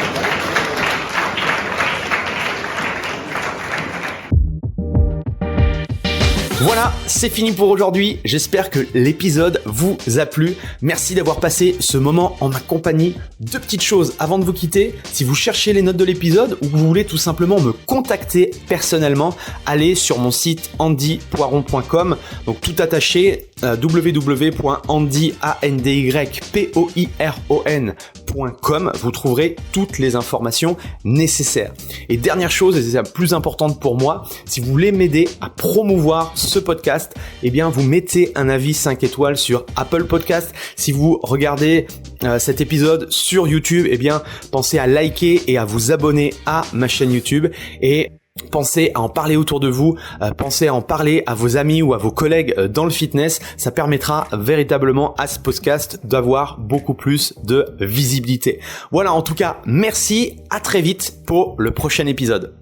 Voilà, c'est fini pour aujourd'hui. J'espère que l'épisode vous a plu. Merci d'avoir passé ce moment en ma compagnie. Deux petites choses avant de vous quitter. Si vous cherchez les notes de l'épisode ou que vous voulez tout simplement me contacter personnellement, allez sur mon site andypoiron.com. Donc tout attaché, www.andypoiron.com. Vous trouverez toutes les informations nécessaires. Et dernière chose, et c'est la plus importante pour moi, si vous voulez m'aider à promouvoir ce podcast, eh bien vous mettez un avis 5 étoiles sur Apple Podcast. Si vous regardez cet épisode sur YouTube, eh bien pensez à liker et à vous abonner à ma chaîne YouTube et pensez à en parler autour de vous, pensez à en parler à vos amis ou à vos collègues dans le fitness. Ça permettra véritablement à ce podcast d'avoir beaucoup plus de visibilité. Voilà, en tout cas, merci, à très vite pour le prochain épisode.